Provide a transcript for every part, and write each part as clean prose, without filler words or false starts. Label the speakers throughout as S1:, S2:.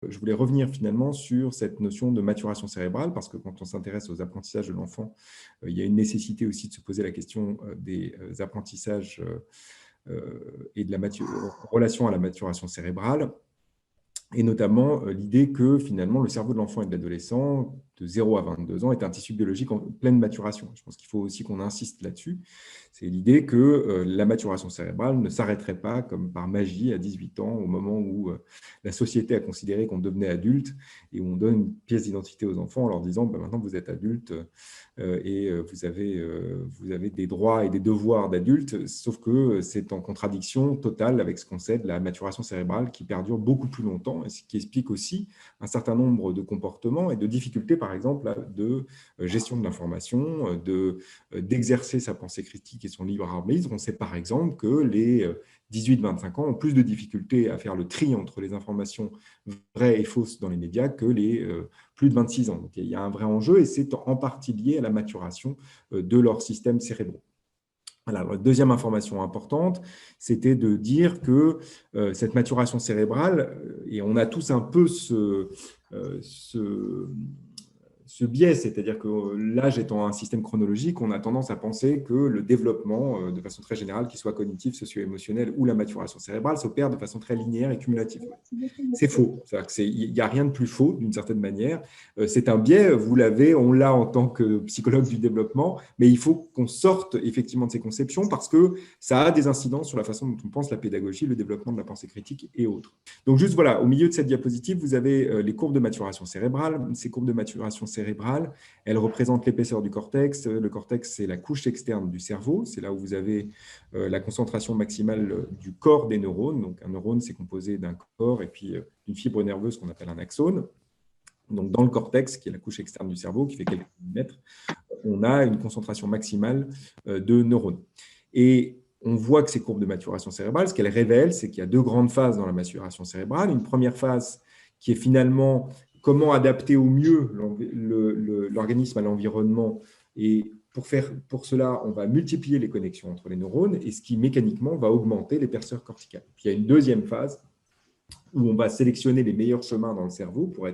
S1: Je voulais revenir finalement sur cette notion de maturation cérébrale, parce que quand on s'intéresse aux apprentissages de l'enfant, il y a une nécessité aussi de se poser la question des apprentissages et de la en relation à la maturation cérébrale, et notamment l'idée que finalement le cerveau de l'enfant et de l'adolescent, de 0 à 22 ans, est un tissu biologique en pleine maturation. Je pense qu'il faut aussi qu'on insiste là-dessus. C'est l'idée que la maturation cérébrale ne s'arrêterait pas comme par magie à 18 ans, au moment où la société a considéré qu'on devenait adulte et où on donne une pièce d'identité aux enfants en leur disant maintenant vous êtes adulte et vous avez des droits et des devoirs d'adulte, sauf que c'est en contradiction totale avec ce qu'on sait de la maturation cérébrale qui perdure beaucoup plus longtemps et ce qui explique aussi un certain nombre de comportements et de difficultés, par exemple, de gestion de l'information, d'exercer sa pensée critique et son libre arbitre. On sait par exemple que les 18-25 ans ont plus de difficultés à faire le tri entre les informations vraies et fausses dans les médias que les plus de 26 ans. Donc, il y a un vrai enjeu et c'est en partie lié à la maturation de leurs systèmes cérébraux. Voilà, la deuxième information importante, c'était de dire que cette maturation cérébrale, et on a tous un peu ce biais, c'est-à-dire que l'âge étant un système chronologique, on a tendance à penser que le développement, de façon très générale, qu'il soit cognitif, socio-émotionnel ou la maturation cérébrale, s'opère de façon très linéaire et cumulative. C'est faux. Il n'y a rien de plus faux, d'une certaine manière. C'est un biais, on l'a en tant que psychologue du développement, mais il faut qu'on sorte effectivement de ces conceptions parce que ça a des incidences sur la façon dont on pense la pédagogie, le développement de la pensée critique et autres. Donc juste voilà, au milieu de cette diapositive, vous avez les courbes de maturation cérébrale. Ces courbes de maturation cérébrale, elles représentent l'épaisseur du cortex. Le cortex, c'est la couche externe du cerveau. C'est là où vous avez la concentration maximale du corps des neurones. Donc un neurone, c'est composé d'un corps et puis d'une fibre nerveuse qu'on appelle un axone. Donc dans le cortex, qui est la couche externe du cerveau, qui fait quelques millimètres, on a une concentration maximale de neurones. Et on voit que ces courbes de maturation cérébrale, ce qu'elles révèlent, c'est qu'il y a deux grandes phases dans la maturation cérébrale. Une première phase qui est finalement comment adapter au mieux l'organisme à l'environnement. Et pour cela, on va multiplier les connexions entre les neurones, et ce qui mécaniquement va augmenter l'épaisseur corticale. Puis il y a une deuxième phase où on va sélectionner les meilleurs chemins dans le cerveau pour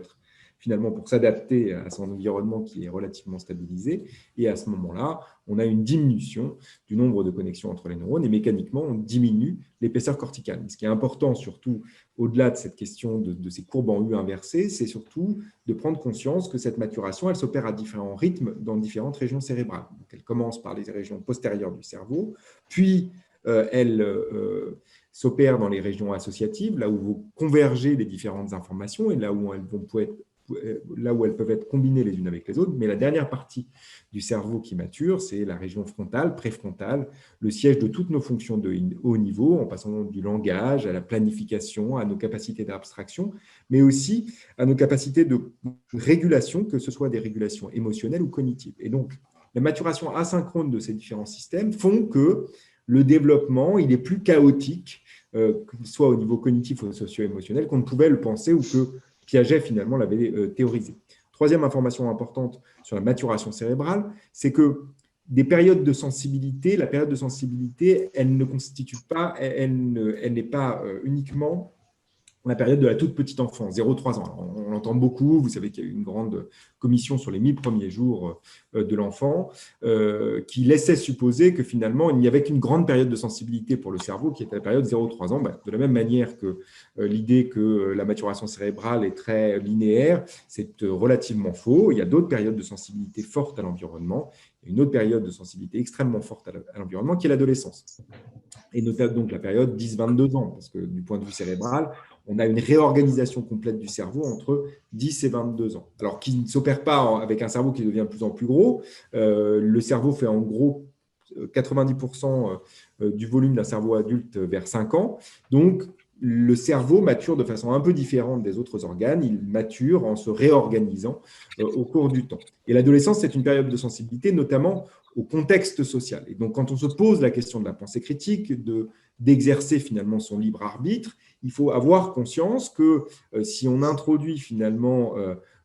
S1: s'adapter à son environnement qui est relativement stabilisé. Et à ce moment-là, on a une diminution du nombre de connexions entre les neurones et mécaniquement, on diminue l'épaisseur corticale. Ce qui est important, surtout au-delà de cette question de ces courbes en U inversées, c'est surtout de prendre conscience que cette maturation, elle s'opère à différents rythmes dans différentes régions cérébrales. Donc, elle commence par les régions postérieures du cerveau, puis elle s'opère dans les régions associatives, là où vous convergez les différentes informations et là où elles peuvent être combinées les unes avec les autres. Mais la dernière partie du cerveau qui mature, c'est la région frontale, préfrontale, le siège de toutes nos fonctions de haut niveau, en passant du langage à la planification, à nos capacités d'abstraction, mais aussi à nos capacités de régulation, que ce soit des régulations émotionnelles ou cognitives. Et donc, la maturation asynchrone de ces différents systèmes font que le développement, il est plus chaotique, qu'il soit au niveau cognitif ou socio-émotionnel, qu'on ne pouvait le penser ou que Piaget, finalement, l'avait théorisé. Troisième information importante sur la maturation cérébrale, c'est que des périodes de sensibilité, la période de sensibilité, elle ne constitue pas, elle n'est pas uniquement la période de la toute petite enfance, 0-3 ans. Alors, on l'entend beaucoup, vous savez qu'il y a eu une grande commission sur les 1000 premiers jours de l'enfant qui laissait supposer que finalement, il n'y avait qu'une grande période de sensibilité pour le cerveau qui était la période 0-3 ans. De la même manière que l'idée que la maturation cérébrale est très linéaire, c'est relativement faux. Il y a d'autres périodes de sensibilité fortes à l'environnement, une autre période de sensibilité extrêmement forte à l'environnement qui est l'adolescence. Et notamment donc la période 10-22 ans, parce que du point de vue cérébral, on a une réorganisation complète du cerveau entre 10 et 22 ans. Alors, qui ne s'opère pas avec un cerveau qui devient de plus en plus gros. Le cerveau fait en gros 90% du volume d'un cerveau adulte vers 5 ans. Donc, le cerveau mature de façon un peu différente des autres organes. Il mature en se réorganisant au cours du temps. Et l'adolescence, c'est une période de sensibilité, notamment au contexte social. Et donc, quand on se pose la question de la pensée critique, d'exercer finalement son libre arbitre, il faut avoir conscience que si on introduit finalement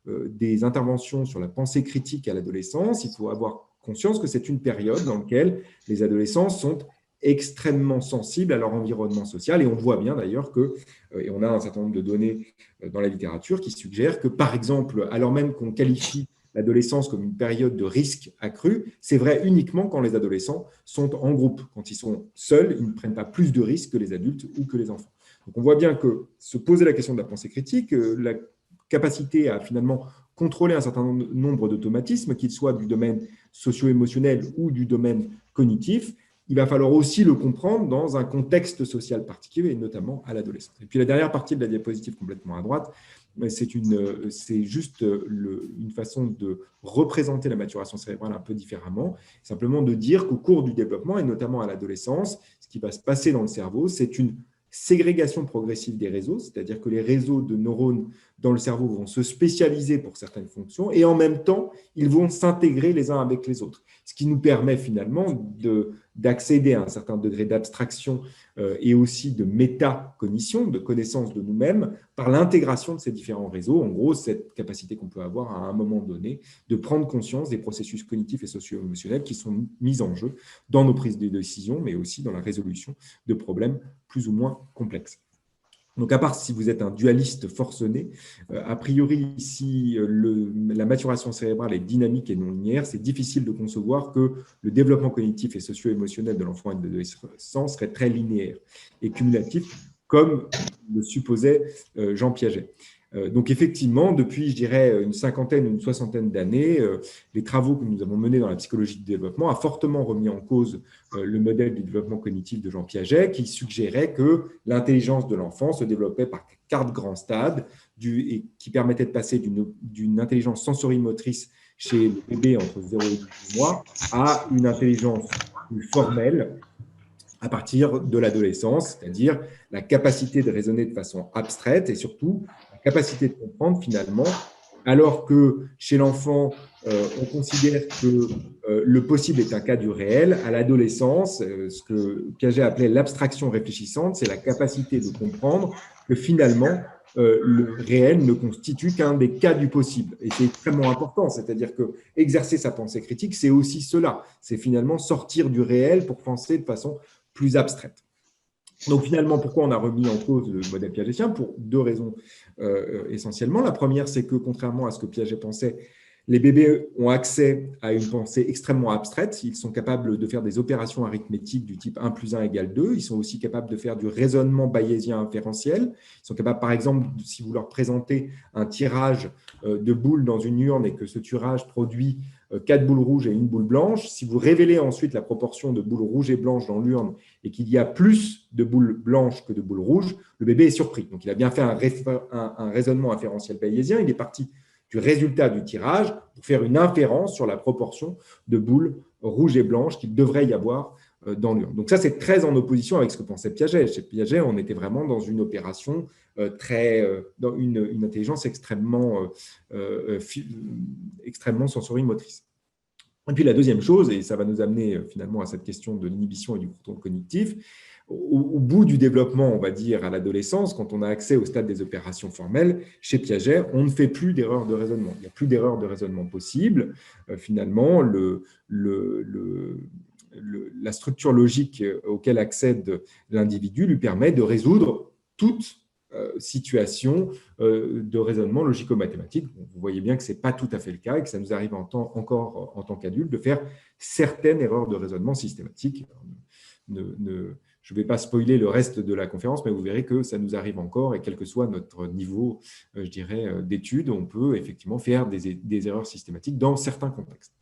S1: des interventions sur la pensée critique à l'adolescence, il faut avoir conscience que c'est une période dans laquelle les adolescents sont extrêmement sensibles à leur environnement social. Et on voit bien d'ailleurs que, et on a un certain nombre de données dans la littérature qui suggèrent que, par exemple, alors même qu'on qualifie l'adolescence comme une période de risque accru, c'est vrai uniquement quand les adolescents sont en groupe. Quand ils sont seuls, ils ne prennent pas plus de risques que les adultes ou que les enfants. Donc on voit bien que se poser la question de la pensée critique, la capacité à finalement contrôler un certain nombre d'automatismes, qu'ils soient du domaine socio-émotionnel ou du domaine cognitif, il va falloir aussi le comprendre dans un contexte social particulier, et notamment à l'adolescence. Et puis la dernière partie de la diapositive complètement à droite, c'est juste une façon de représenter la maturation cérébrale un peu différemment, simplement de dire qu'au cours du développement, et notamment à l'adolescence, ce qui va se passer dans le cerveau, c'est une ségrégation progressive des réseaux, c'est-à-dire que les réseaux de neurones dans le cerveau vont se spécialiser pour certaines fonctions et en même temps, ils vont s'intégrer les uns avec les autres. Ce qui nous permet finalement d'accéder à un certain degré d'abstraction et aussi de métacognition, de connaissance de nous-mêmes par l'intégration de ces différents réseaux. En gros, cette capacité qu'on peut avoir à un moment donné de prendre conscience des processus cognitifs et socio-émotionnels qui sont mis en jeu dans nos prises de décision, mais aussi dans la résolution de problèmes plus ou moins complexes. Donc, à part si vous êtes un dualiste forcené, a priori, si la maturation cérébrale est dynamique et non linéaire, c'est difficile de concevoir que le développement cognitif et socio-émotionnel de l'enfant et de l'adolescent serait très linéaire et cumulatif, comme le supposait Jean Piaget. Donc, effectivement, depuis, je dirais, une cinquantaine, une soixantaine d'années, les travaux que nous avons menés dans la psychologie du développement a fortement remis en cause le modèle du développement cognitif de Jean Piaget, qui suggérait que l'intelligence de l'enfant se développait par 4 grands stades et qui permettait de passer d'une intelligence sensorimotrice chez le bébé entre 0 et 18 mois à une intelligence plus formelle à partir de l'adolescence, c'est-à-dire la capacité de raisonner de façon abstraite et surtout la capacité de comprendre finalement, alors que chez l'enfant, on considère que le possible est un cas du réel. À l'adolescence, ce que Piaget appelait l'abstraction réfléchissante, c'est la capacité de comprendre que finalement, le réel ne constitue qu'un des cas du possible. Et c'est extrêmement important, c'est-à-dire que exercer sa pensée critique, c'est aussi cela. C'est finalement sortir du réel pour penser de façon plus abstraite. Donc finalement, pourquoi on a remis en cause le modèle piagétien? Pour 2 raisons essentiellement. La première, c'est que contrairement à ce que Piaget pensait, les bébés ont accès à une pensée extrêmement abstraite. Ils sont capables de faire des opérations arithmétiques du type 1 plus 1 égale 2. Ils sont aussi capables de faire du raisonnement bayésien inférentiel. Ils sont capables, par exemple, si vous leur présentez un tirage de boules dans une urne et que ce tirage produit 4 boules rouges et 1 boule blanche, si vous révélez ensuite la proportion de boules rouges et blanches dans l'urne et qu'il y a plus de boules blanches que de boules rouges, le bébé est surpris. Donc, il a bien fait un raisonnement inférentiel bayésien. Il est parti du résultat du tirage pour faire une inférence sur la proportion de boules rouges et blanches qu'il devrait y avoir dans l'urne. Donc ça, c'est très en opposition avec ce que pensait Piaget. Chez Piaget, on était vraiment dans une opération dans une intelligence extrêmement sensorimotrice. Et puis la deuxième chose, et ça va nous amener finalement à cette question de l'inhibition et du contrôle cognitif, au bout du développement, on va dire, à l'adolescence, quand on a accès au stade des opérations formelles, chez Piaget, on ne fait plus d'erreurs de raisonnement. Il n'y a plus d'erreurs de raisonnement possibles. Finalement, la structure logique auquel accède l'individu lui permet de résoudre toute situation de raisonnement logico-mathématique. Vous voyez bien que ce n'est pas tout à fait le cas et que ça nous arrive encore en tant qu'adultes de faire certaines erreurs de raisonnement systématiques. Je ne vais pas spoiler le reste de la conférence, mais vous verrez que ça nous arrive encore et quel que soit notre niveau, je dirais, d'études, on peut effectivement faire des erreurs systématiques dans certains contextes.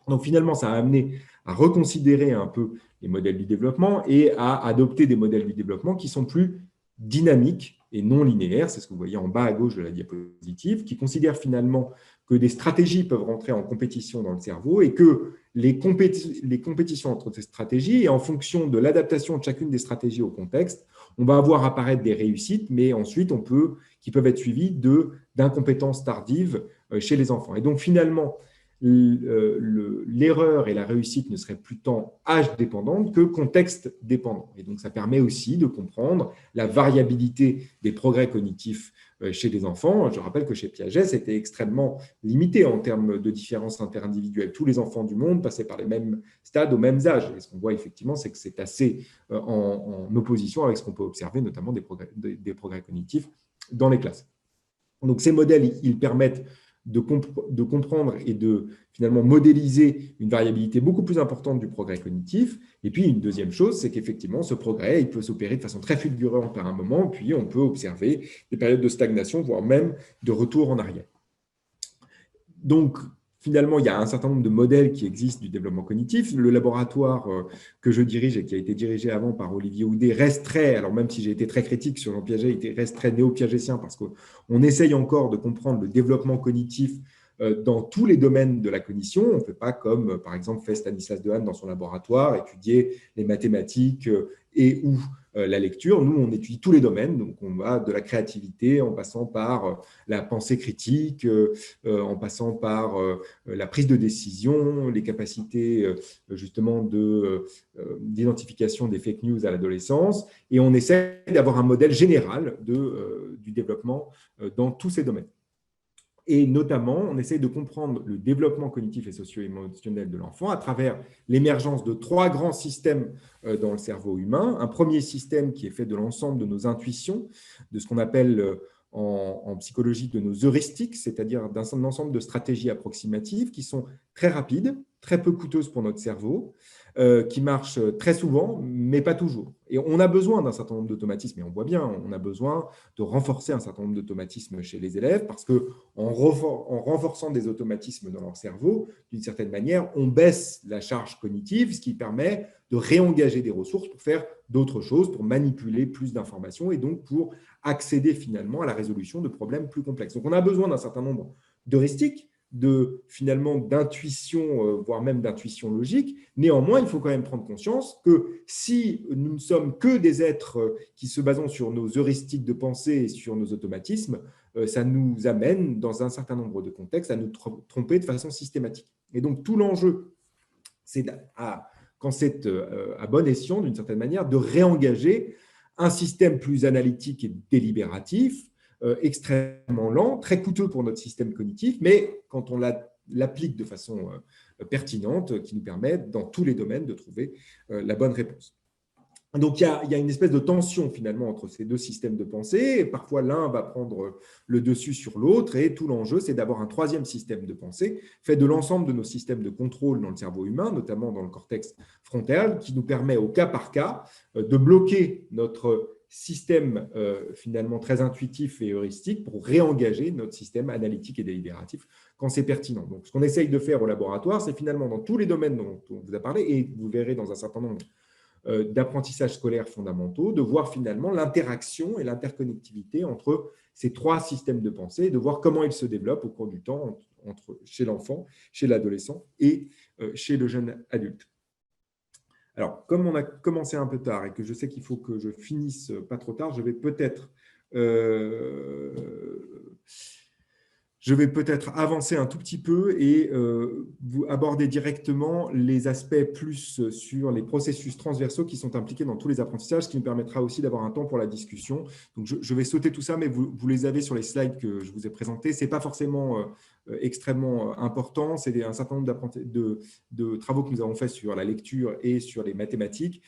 S1: Donc finalement, ça a amené à reconsidérer un peu les modèles du développement et à adopter des modèles du développement qui sont plus dynamiques et non linéaires. C'est ce que vous voyez en bas à gauche de la diapositive, qui considèrent finalement que des stratégies peuvent rentrer en compétition dans le cerveau et que les compétitions entre ces stratégies, et en fonction de l'adaptation de chacune des stratégies au contexte, on va avoir apparaître des réussites, mais ensuite qui peuvent être suivies d'incompétences tardives chez les enfants. Et donc finalement, l'erreur et la réussite ne seraient plus tant âge dépendantes que contexte dépendant. Et donc, ça permet aussi de comprendre la variabilité des progrès cognitifs chez les enfants. Je rappelle que chez Piaget, c'était extrêmement limité en termes de différences interindividuelles. Tous les enfants du monde passaient par les mêmes stades aux mêmes âges. Et ce qu'on voit effectivement, c'est que c'est assez en opposition avec ce qu'on peut observer, notamment des progrès cognitifs dans les classes. Donc, ces modèles, ils permettent de comprendre et de finalement modéliser une variabilité beaucoup plus importante du progrès cognitif. Et puis, une deuxième chose, c'est qu'effectivement, ce progrès, il peut s'opérer de façon très fulgurante par un moment, puis on peut observer des périodes de stagnation, voire même de retour en arrière. Donc, finalement, il y a un certain nombre de modèles qui existent du développement cognitif. Le laboratoire que je dirige et qui a été dirigé avant par Olivier Houdet reste très, alors même si j'ai été très critique sur Jean Piaget, il reste très néo-piagétien parce qu'on essaye encore de comprendre le développement cognitif dans tous les domaines de la cognition. On ne fait pas comme, par exemple, fait Stanislas Dehaene dans son laboratoire, étudier les mathématiques et ou la lecture. Nous, on étudie tous les domaines, donc on va de la créativité en passant par la pensée critique, en passant par la prise de décision, les capacités justement d'identification des fake news à l'adolescence, et on essaie d'avoir un modèle général du développement dans tous ces domaines. Et notamment, on essaie de comprendre le développement cognitif et socio-émotionnel de l'enfant à travers l'émergence de 3 grands systèmes dans le cerveau humain. Un premier système qui est fait de l'ensemble de nos intuitions, de ce qu'on appelle en psychologie de nos heuristiques, c'est-à-dire d'un ensemble de stratégies approximatives qui sont très rapides, très peu coûteuses pour notre cerveau, qui marchent très souvent, mais pas toujours. Et on a besoin d'un certain nombre d'automatismes, et on voit bien, on a besoin de renforcer un certain nombre d'automatismes chez les élèves, parce qu'en renforçant des automatismes dans leur cerveau, d'une certaine manière, on baisse la charge cognitive, ce qui permet de réengager des ressources pour faire d'autres choses, pour manipuler plus d'informations et donc pour accéder finalement à la résolution de problèmes plus complexes. Donc, on a besoin d'un certain nombre d'heuristiques, finalement d'intuition, voire même d'intuition logique. Néanmoins, il faut quand même prendre conscience que si nous ne sommes que des êtres qui se basent sur nos heuristiques de pensée et sur nos automatismes, ça nous amène, dans un certain nombre de contextes, à nous tromper de façon systématique. Et donc, tout l'enjeu, c'est quand c'est à bon escient, d'une certaine manière, de réengager un système plus analytique et délibératif, extrêmement lent, très coûteux pour notre système cognitif, mais quand on l'applique de façon pertinente, qui nous permet, dans tous les domaines, de trouver la bonne réponse. Donc, il y a une espèce de tension finalement entre ces 2 systèmes de pensée. Et parfois, l'un va prendre le dessus sur l'autre. Et tout l'enjeu, c'est d'avoir un 3e système de pensée fait de l'ensemble de nos systèmes de contrôle dans le cerveau humain, notamment dans le cortex frontal, qui nous permet au cas par cas de bloquer notre système finalement très intuitif et heuristique pour réengager notre système analytique et délibératif quand c'est pertinent. Donc, ce qu'on essaye de faire au laboratoire, c'est finalement dans tous les domaines dont on vous a parlé, et vous verrez dans un certain nombre d'apprentissage scolaire fondamentaux, de voir finalement l'interaction et l'interconnectivité entre ces 3 systèmes de pensée, de voir comment ils se développent au cours du temps chez l'enfant, chez l'adolescent et chez le jeune adulte. Alors, comme on a commencé un peu tard et que je sais qu'il faut que je finisse pas trop tard, je vais peut-être avancer un tout petit peu et vous aborder directement les aspects plus sur les processus transversaux qui sont impliqués dans tous les apprentissages, ce qui nous permettra aussi d'avoir un temps pour la discussion. Donc, je vais sauter tout ça, mais vous les avez sur les slides que je vous ai présentés. Ce n'est pas forcément extrêmement important. C'est un certain nombre de travaux que nous avons fait sur la lecture et sur les mathématiques,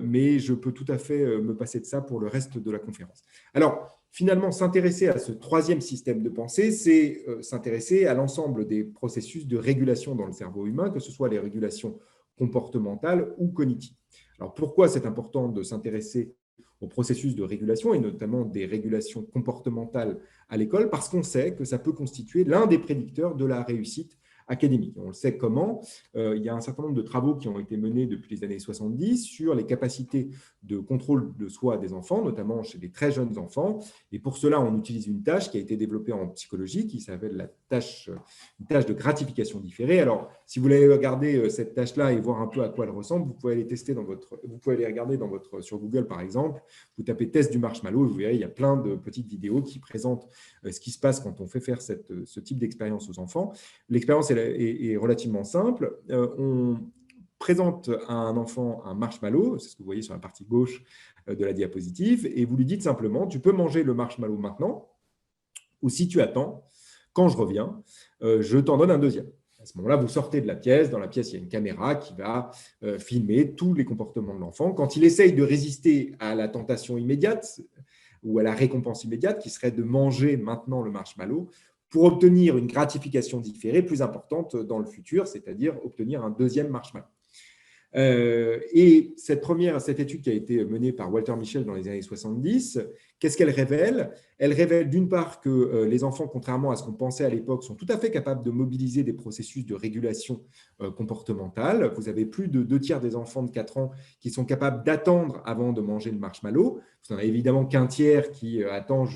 S1: mais je peux tout à fait me passer de ça pour le reste de la conférence. Alors, finalement, s'intéresser à ce 3e système de pensée, c'est s'intéresser à l'ensemble des processus de régulation dans le cerveau humain, que ce soit les régulations comportementales ou cognitives. Alors, pourquoi c'est important de s'intéresser aux processus de régulation, et notamment des régulations comportementales à l'école? Parce qu'on sait que ça peut constituer l'un des prédicteurs de la réussite académique. On le sait comment. Il y a un certain nombre de travaux qui ont été menés depuis les années 70 sur les capacités de contrôle de soi des enfants, notamment chez les très jeunes enfants. Et pour cela, on utilise une tâche qui a été développée en psychologie qui s'appelle la une tâche de gratification différée. Alors, si vous voulez regarder cette tâche-là et voir un peu à quoi elle ressemble, vous pouvez aller tester vous pouvez aller regarder sur Google, par exemple. Vous tapez test du marshmallow et vous verrez, il y a plein de petites vidéos qui présentent ce qui se passe quand on fait faire ce type d'expérience aux enfants. L'expérience est relativement simple. On présente à un enfant un marshmallow, c'est ce que vous voyez sur la partie gauche de la diapositive, et vous lui dites simplement, tu peux manger le marshmallow maintenant, ou si tu attends, quand je reviens, je t'en donne un deuxième. À ce moment-là, vous sortez de la pièce. Dans la pièce, il y a une caméra qui va filmer tous les comportements de l'enfant. Quand il essaye de résister à la tentation immédiate ou à la récompense immédiate, qui serait de manger maintenant le marshmallow, pour obtenir une gratification différée plus importante dans le futur, c'est-à-dire obtenir un deuxième marshmallow. Et cette étude qui a été menée par Walter Mischel dans les années 70, qu'est-ce qu'elle révèle? Elle révèle d'une part que les enfants, contrairement à ce qu'on pensait à l'époque, sont tout à fait capables de mobiliser des processus de régulation comportementale. Vous avez plus de 2 tiers des enfants de 4 ans qui sont capables d'attendre avant de manger le marshmallow. Vous n'en avez évidemment qu'un tiers qui attend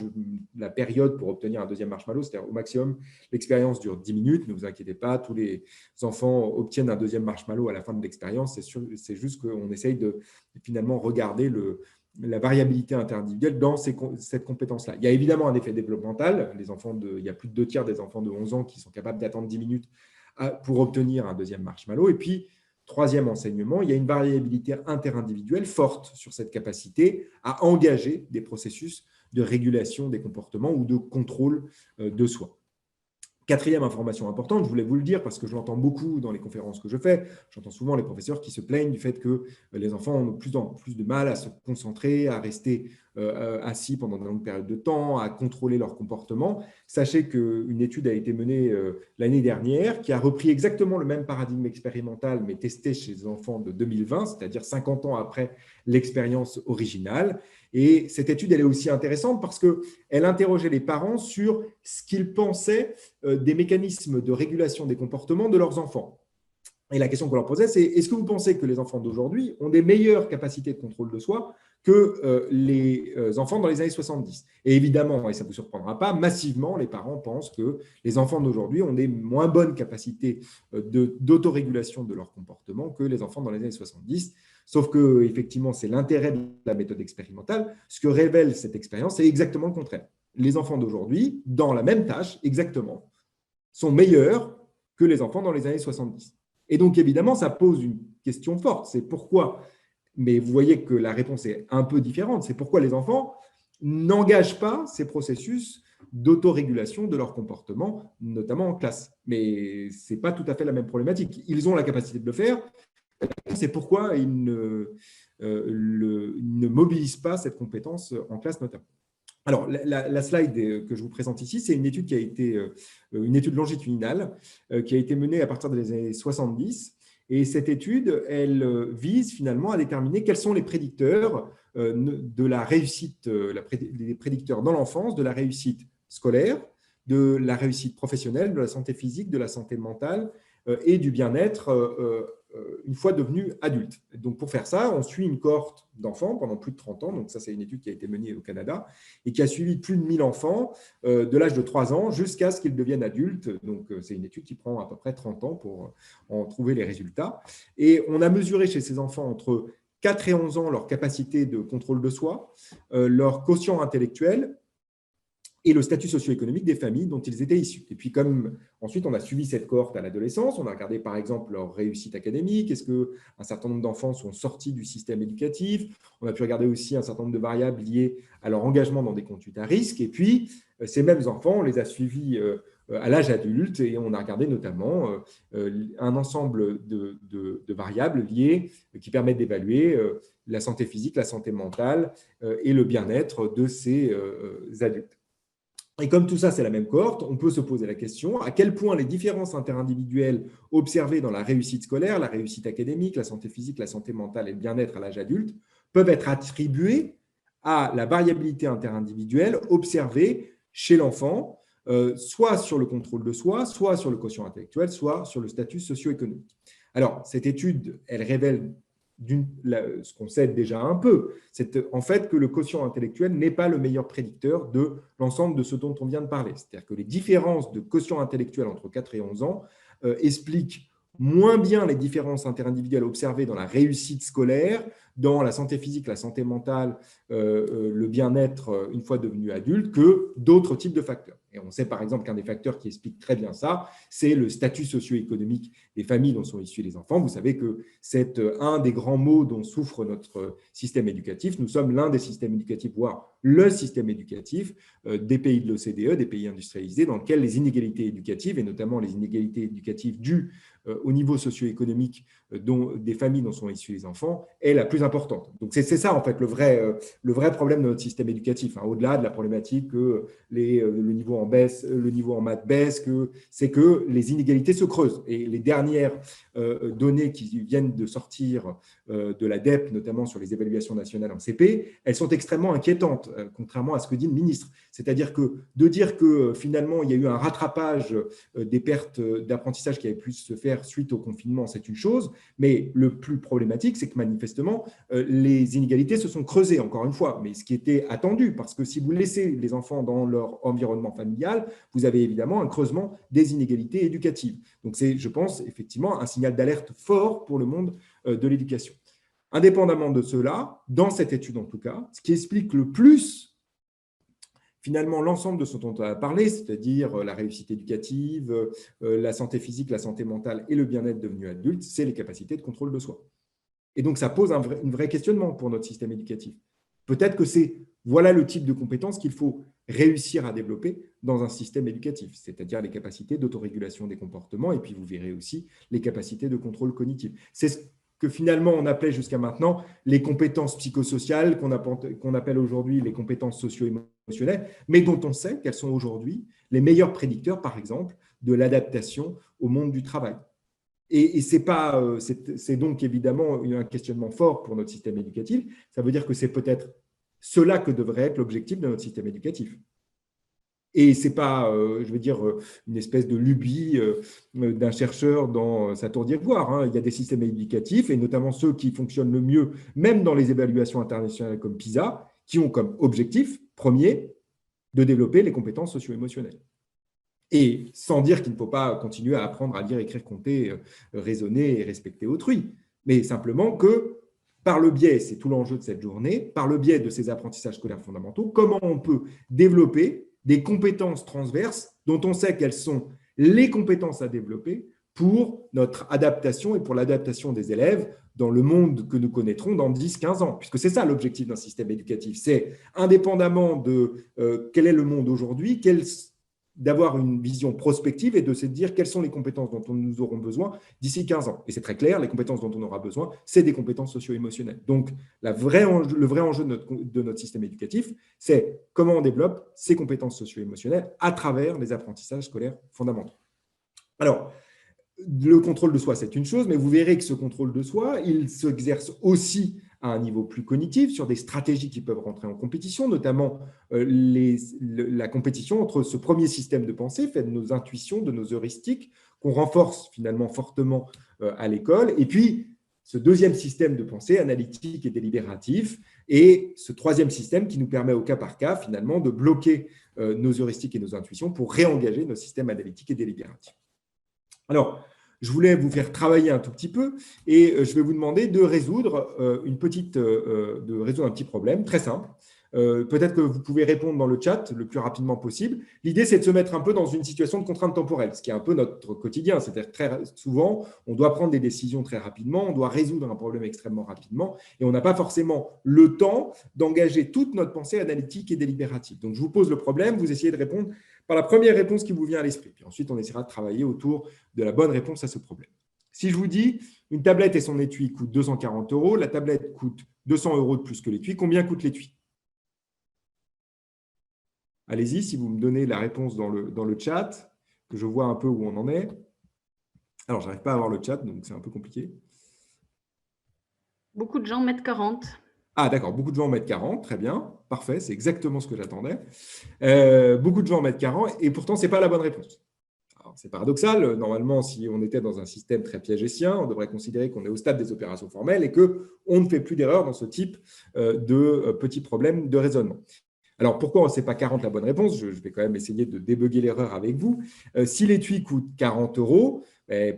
S1: la période pour obtenir un deuxième marshmallow, c'est-à-dire au maximum, l'expérience dure 10 minutes. Ne vous inquiétez pas, tous les enfants obtiennent un deuxième marshmallow à la fin de l'expérience. C'est juste qu'on essaye de finalement regarder la variabilité interindividuelle dans cette compétence-là. Il y a évidemment un effet développemental. Il y a plus de 2 tiers des enfants de 11 ans qui sont capables d'attendre 10 minutes pour obtenir un deuxième marshmallow. Et puis, troisième enseignement, il y a une variabilité interindividuelle forte sur cette capacité à engager des processus de régulation des comportements ou de contrôle de soi. Quatrième information importante, je voulais vous le dire parce que je l'entends beaucoup dans les conférences que je fais. J'entends souvent les professeurs qui se plaignent du fait que les enfants ont de plus en plus de mal à se concentrer, à rester assis pendant de longues périodes de temps, à contrôler leur comportement. Sachez qu'une étude a été menée l'année dernière qui a repris exactement le même paradigme expérimental mais testé chez les enfants de 2020, c'est-à-dire 50 ans après l'expérience originale. Et cette étude, elle est aussi intéressante parce qu'elle interrogeait les parents sur ce qu'ils pensaient des mécanismes de régulation des comportements de leurs enfants. Et la question qu'on leur posait, c'est est-ce que vous pensez que les enfants d'aujourd'hui ont des meilleures capacités de contrôle de soi que les enfants dans les années 70? Et évidemment, et ça ne vous surprendra pas, massivement, les parents pensent que les enfants d'aujourd'hui ont des moins bonnes capacités d'autorégulation de leur comportement que les enfants dans les années 70. Sauf que, effectivement, c'est l'intérêt de la méthode expérimentale. Ce que révèle cette expérience, c'est exactement le contraire. Les enfants d'aujourd'hui, dans la même tâche, exactement, sont meilleurs que les enfants dans les années 70. Et donc, évidemment, ça pose une question forte. C'est pourquoi, mais vous voyez que la réponse est un peu différente, c'est pourquoi les enfants n'engagent pas ces processus d'autorégulation de leur comportement, notamment en classe. Mais ce n'est pas tout à fait la même problématique. Ils ont la capacité de le faire. C'est pourquoi ils ne mobilisent pas cette compétence en classe notamment. Alors, la slide que je vous présente ici, c'est une étude qui a été une étude longitudinale qui a été menée à partir des années 70. Et cette étude, elle vise finalement à déterminer quels sont les prédicteurs de la réussite, les prédicteurs dans l'enfance, de la réussite scolaire, de la réussite professionnelle, de la santé physique, de la santé mentale et du bien-être une fois devenus adultes. Donc, pour faire ça, on suit une cohorte d'enfants pendant plus de 30 ans. Donc, ça, c'est une étude qui a été menée au Canada et qui a suivi plus de 1000 enfants de l'âge de 3 ans jusqu'à ce qu'ils deviennent adultes. Donc, c'est une étude qui prend à peu près 30 ans pour en trouver les résultats. Et on a mesuré chez ces enfants entre 4 et 11 ans leur capacité de contrôle de soi, leur quotient intellectuel et le statut socio-économique des familles dont ils étaient issus. Et puis, comme ensuite, on a suivi cette cohorte à l'adolescence, on a regardé par exemple leur réussite académique, est-ce qu'un certain nombre d'enfants sont sortis du système éducatif, on a pu regarder aussi un certain nombre de variables liées à leur engagement dans des conduites à risque, et puis ces mêmes enfants, on les a suivis à l'âge adulte et on a regardé notamment un ensemble de variables liées qui permettent d'évaluer la santé physique, la santé mentale et le bien-être de ces adultes. Et comme tout ça, c'est la même cohorte, on peut se poser la question à quel point les différences interindividuelles observées dans la réussite scolaire, la réussite académique, la santé physique, la santé mentale et le bien-être à l'âge adulte peuvent être attribuées à la variabilité interindividuelle observée chez l'enfant, soit sur le contrôle de soi, soit sur le quotient intellectuel, soit sur le statut socio-économique. Alors, cette étude, elle révèle ce qu'on sait déjà un peu, c'est en fait que le quotient intellectuel n'est pas le meilleur prédicteur de l'ensemble de ce dont on vient de parler. C'est-à-dire que les différences de quotient intellectuel entre 4 et 11 ans expliquent moins bien les différences interindividuelles observées dans la réussite scolaire, dans la santé physique, la santé mentale, le bien-être une fois devenu adulte, que d'autres types de facteurs. Et on sait par exemple qu'un des facteurs qui explique très bien ça, c'est le statut socio-économique des familles dont sont issus les enfants. Vous savez que c'est un des grands maux dont souffre notre système éducatif. Nous sommes l'un des systèmes éducatifs, voire le système éducatif des pays de l'OCDE, des pays industrialisés, dans lesquels les inégalités éducatives, et notamment les inégalités éducatives dues au niveau socio-économique des familles dont sont issus les enfants, est la plus importante. Donc, c'est ça, en fait, le vrai problème de notre système éducatif, hein, au-delà de la problématique que le niveau en maths baisse, c'est que les inégalités se creusent. Et les dernières données qui viennent de sortir de l'ADEPE, notamment sur les évaluations nationales en CP, elles sont extrêmement inquiétantes, contrairement à ce que dit le ministre. C'est-à-dire que de dire que finalement, il y a eu un rattrapage des pertes d'apprentissage qui avaient pu se faire suite au confinement, c'est une chose, mais le plus problématique, c'est que manifestement, les inégalités se sont creusées, encore une fois, mais ce qui était attendu, parce que si vous laissez les enfants dans leur environnement familial, vous avez évidemment un creusement des inégalités éducatives. Donc c'est, je pense, effectivement, un signal d'alerte fort pour le monde de l'éducation. Indépendamment de cela, dans cette étude en tout cas, ce qui explique le plus finalement, l'ensemble de ce dont on a parlé, c'est-à-dire la réussite éducative, la santé physique, la santé mentale et le bien-être devenu adulte, c'est les capacités de contrôle de soi. Et donc, ça pose un vrai questionnement pour notre système éducatif. Peut-être que voilà le type de compétences qu'il faut réussir à développer dans un système éducatif, c'est-à-dire les capacités d'autorégulation des comportements et puis vous verrez aussi les capacités de contrôle cognitif. C'est ce que finalement on appelait jusqu'à maintenant les compétences psychosociales, qu'on appelle aujourd'hui les compétences socio-émotionnelles, mais dont on sait qu'elles sont aujourd'hui les meilleurs prédicteurs, par exemple, de l'adaptation au monde du travail. Et c'est donc évidemment un questionnement fort pour notre système éducatif. Ça veut dire que c'est peut-être cela que devrait être l'objectif de notre système éducatif. Et ce n'est pas, je veux dire, une espèce de lubie d'un chercheur dans sa tour d'ivoire, hein. Il y a des systèmes éducatifs, et notamment ceux qui fonctionnent le mieux, même dans les évaluations internationales comme PISA, qui ont comme objectif premier de développer les compétences socio-émotionnelles. Et sans dire qu'il ne faut pas continuer à apprendre à lire, écrire, compter, raisonner et respecter autrui, mais simplement que par le biais, c'est tout l'enjeu de cette journée, par le biais de ces apprentissages scolaires fondamentaux, comment on peut développer des compétences transverses dont on sait qu'elles sont les compétences à développer pour notre adaptation et pour l'adaptation des élèves dans le monde que nous connaîtrons dans 10-15 ans. Puisque c'est ça l'objectif d'un système éducatif. C'est indépendamment de quel est le monde aujourd'hui, d'avoir une vision prospective et de se dire quelles sont les compétences dont nous aurons besoin d'ici 15 ans. Et c'est très clair, les compétences dont on aura besoin, c'est des compétences socio-émotionnelles. Donc, le vrai enjeu de notre système éducatif, c'est comment on développe ces compétences socio-émotionnelles à travers les apprentissages scolaires fondamentaux. Alors, le contrôle de soi, c'est une chose, mais vous verrez que ce contrôle de soi, il s'exerce aussi à un niveau plus cognitif, sur des stratégies qui peuvent rentrer en compétition, notamment la compétition entre ce premier système de pensée fait de nos intuitions, de nos heuristiques, qu'on renforce finalement fortement à l'école, et puis ce deuxième système de pensée analytique et délibératif, et ce troisième système qui nous permet au cas par cas finalement de bloquer nos heuristiques et nos intuitions pour réengager nos systèmes analytiques et délibératifs. Alors, je voulais vous faire travailler un tout petit peu et je vais vous demander de résoudre un petit problème très simple. Peut-être que vous pouvez répondre dans le chat le plus rapidement possible. L'idée, c'est de se mettre un peu dans une situation de contrainte temporelle, ce qui est un peu notre quotidien. C'est-à-dire que très souvent, on doit prendre des décisions très rapidement, on doit résoudre un problème extrêmement rapidement et on n'a pas forcément le temps d'engager toute notre pensée analytique et délibérative. Donc, je vous pose le problème, vous essayez de répondre par la première réponse qui vous vient à l'esprit. Puis ensuite, on essaiera de travailler autour de la bonne réponse à ce problème. Si je vous dis une tablette et son étui coûtent 240 €, la tablette coûte 200 € de plus que l'étui, combien coûte l'étui? Allez-y, si vous me donnez la réponse dans le chat, que je vois un peu où on en est. Alors, je n'arrive pas à voir le chat, donc c'est un peu compliqué.
S2: Beaucoup de gens mettent 40.
S1: Ah, d'accord, beaucoup de gens mettent 40, très bien, parfait, c'est exactement ce que j'attendais. Beaucoup de gens mettent 40 et pourtant, ce n'est pas la bonne réponse. Alors, c'est paradoxal. Normalement, si on était dans un système très piagétien, on devrait considérer qu'on est au stade des opérations formelles et qu'on ne fait plus d'erreurs dans ce type de petits problèmes de raisonnement. Alors, pourquoi ce n'est pas 40 la bonne réponse? Je vais quand même essayer de débugger l'erreur avec vous. Si l'étui coûte 40 euros,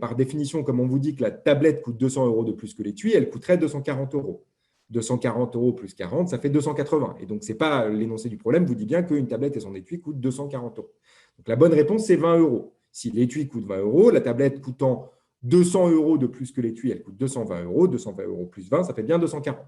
S1: par définition, comme on vous dit que la tablette coûte 200 euros de plus que l'étui, elle coûterait 240 euros. 240 euros plus 40, ça fait 280. Et donc, ce n'est pas l'énoncé du problème, vous dit bien qu'une tablette et son étui coûtent 240 euros. Donc, la bonne réponse, c'est 20 euros. Si l'étui coûte 20 euros, la tablette coûtant 200 euros de plus que l'étui, elle coûte 220 euros. 220 euros plus 20, ça fait bien 240.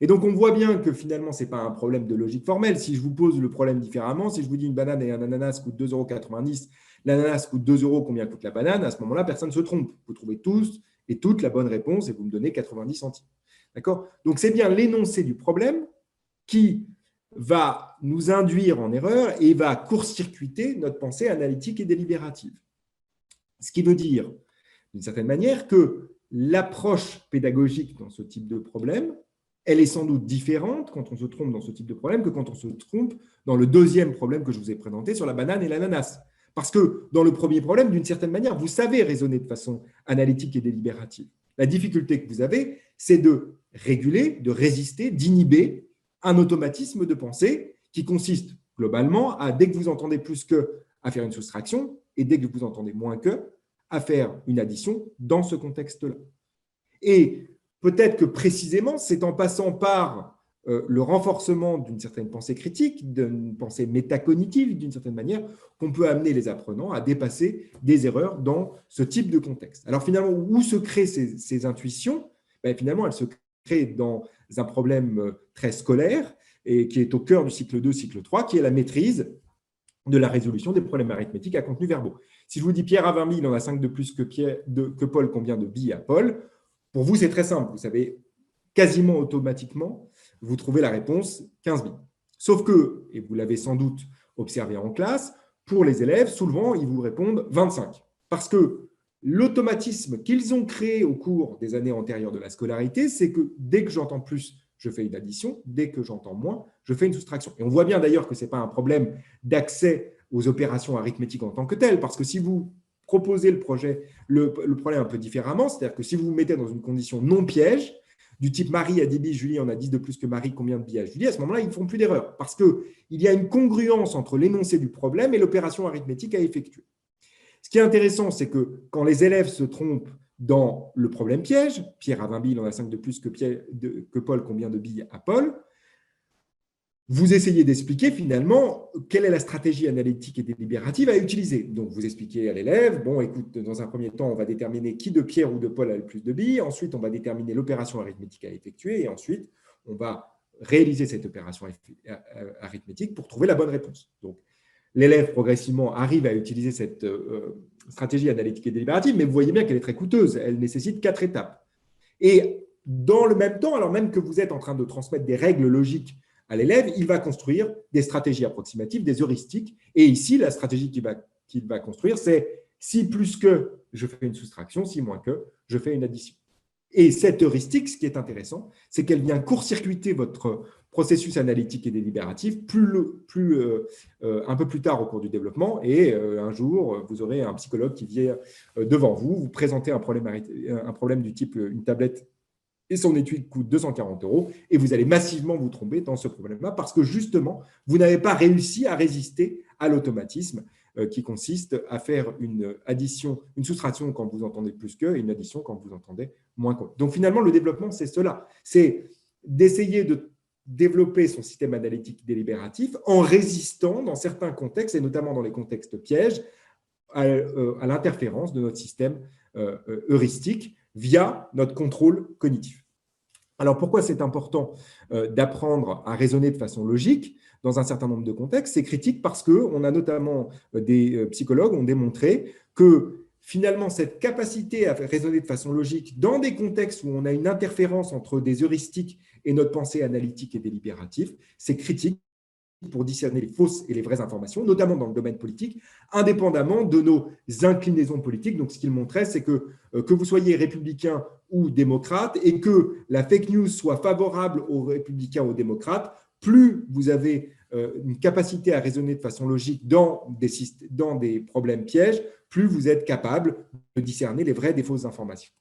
S1: Et donc, on voit bien que finalement, ce n'est pas un problème de logique formelle. Si je vous pose le problème différemment, si je vous dis une banane et un ananas coûtent 2,90 €, l'ananas coûte 2 euros, combien coûte la banane? À ce moment-là, personne ne se trompe. Vous trouvez tous et toutes la bonne réponse et vous me donnez 90 centimes. D'accord? Donc, c'est bien l'énoncé du problème qui va nous induire en erreur et va court-circuiter notre pensée analytique et délibérative. Ce qui veut dire, d'une certaine manière, que l'approche pédagogique dans ce type de problème, elle est sans doute différente quand on se trompe dans ce type de problème que quand on se trompe dans le deuxième problème que je vous ai présenté sur la banane et l'ananas. Parce que dans le premier problème, d'une certaine manière, vous savez raisonner de façon analytique et délibérative. La difficulté que vous avez, c'est de réguler, de résister, d'inhiber un automatisme de pensée qui consiste globalement à, dès que vous entendez plus que, à faire une soustraction, et dès que vous entendez moins que, à faire une addition dans ce contexte-là. Et peut-être que précisément, c'est en passant par le renforcement d'une certaine pensée critique, d'une pensée métacognitive, d'une certaine manière, qu'on peut amener les apprenants à dépasser des erreurs dans ce type de contexte. Alors finalement, où se créent ces intuitions? Finalement, elles se créent dans un problème très scolaire et qui est au cœur du cycle 2, cycle 3, qui est la maîtrise de la résolution des problèmes arithmétiques à contenu verbaux. Si je vous dis Pierre a 20 000, il en a 5 de plus que Paul, combien de billes a Paul? Pour vous, c'est très simple. Vous savez, quasiment automatiquement, vous trouvez la réponse 15 billes. Sauf que, et vous l'avez sans doute observé en classe, pour les élèves, souvent, ils vous répondent 25. Parce que l'automatisme qu'ils ont créé au cours des années antérieures de la scolarité, c'est que dès que j'entends plus, je fais une addition. Dès que j'entends moins, je fais une soustraction. Et on voit bien d'ailleurs que ce n'est pas un problème d'accès aux opérations arithmétiques en tant que telles, parce que si vous proposez le problème un peu différemment, c'est-à-dire que si vous vous mettez dans une condition non piège, du type Marie a 10 billes, Julie en a 10 de plus que Marie, combien de billes a Julie? À ce moment-là, ils ne font plus d'erreur, parce qu'il y a une congruence entre l'énoncé du problème et l'opération arithmétique à effectuer. Ce qui est intéressant, c'est que quand les élèves se trompent dans le problème piège, Pierre a 20 billes, il en a 5 de plus que Paul, combien de billes a Paul? Vous essayez d'expliquer finalement quelle est la stratégie analytique et délibérative à utiliser. Donc, vous expliquez à l'élève, bon, écoute, dans un premier temps, on va déterminer qui de Pierre ou de Paul a le plus de billes. Ensuite, on va déterminer l'opération arithmétique à effectuer. Et ensuite, on va réaliser cette opération arithmétique pour trouver la bonne réponse. Donc, l'élève progressivement arrive à utiliser cette stratégie analytique et délibérative, mais vous voyez bien qu'elle est très coûteuse. Elle nécessite 4 étapes. Et dans le même temps, alors même que vous êtes en train de transmettre des règles logiques à l'élève, il va construire des stratégies approximatives, des heuristiques. Et ici, la stratégie qu'il va construire, c'est si plus que, je fais une soustraction, si moins que, je fais une addition. Et cette heuristique, ce qui est intéressant, c'est qu'elle vient court-circuiter votre processus analytique et délibératif un peu plus tard au cours du développement. Et un jour, vous aurez un psychologue qui vient devant vous, vous présentez un problème du type une tablette et son étude coûte 240 € et vous allez massivement vous tromper dans ce problème-là parce que justement, vous n'avez pas réussi à résister à l'automatisme qui consiste à faire une addition, une soustraction quand vous entendez plus que et une addition quand vous entendez moins que. Donc finalement, le développement, c'est cela. C'est d'essayer de développer son système analytique délibératif en résistant dans certains contextes, et notamment dans les contextes pièges, à l'interférence de notre système heuristique via notre contrôle cognitif. Alors, pourquoi c'est important d'apprendre à raisonner de façon logique dans un certain nombre de contextes? C'est critique parce qu'on a notamment des psychologues ont démontré que finalement, cette capacité à raisonner de façon logique dans des contextes où on a une interférence entre des heuristiques et notre pensée analytique et délibérative, c'est critique pour discerner les fausses et les vraies informations, notamment dans le domaine politique, indépendamment de nos inclinaisons politiques. Donc, ce qu'il montrait, c'est que vous soyez républicain ou démocrate et que la fake news soit favorable aux républicains ou aux démocrates, plus vous avez une capacité à raisonner de façon logique dans des problèmes pièges, plus vous êtes capable de discerner les vraies des fausses informations.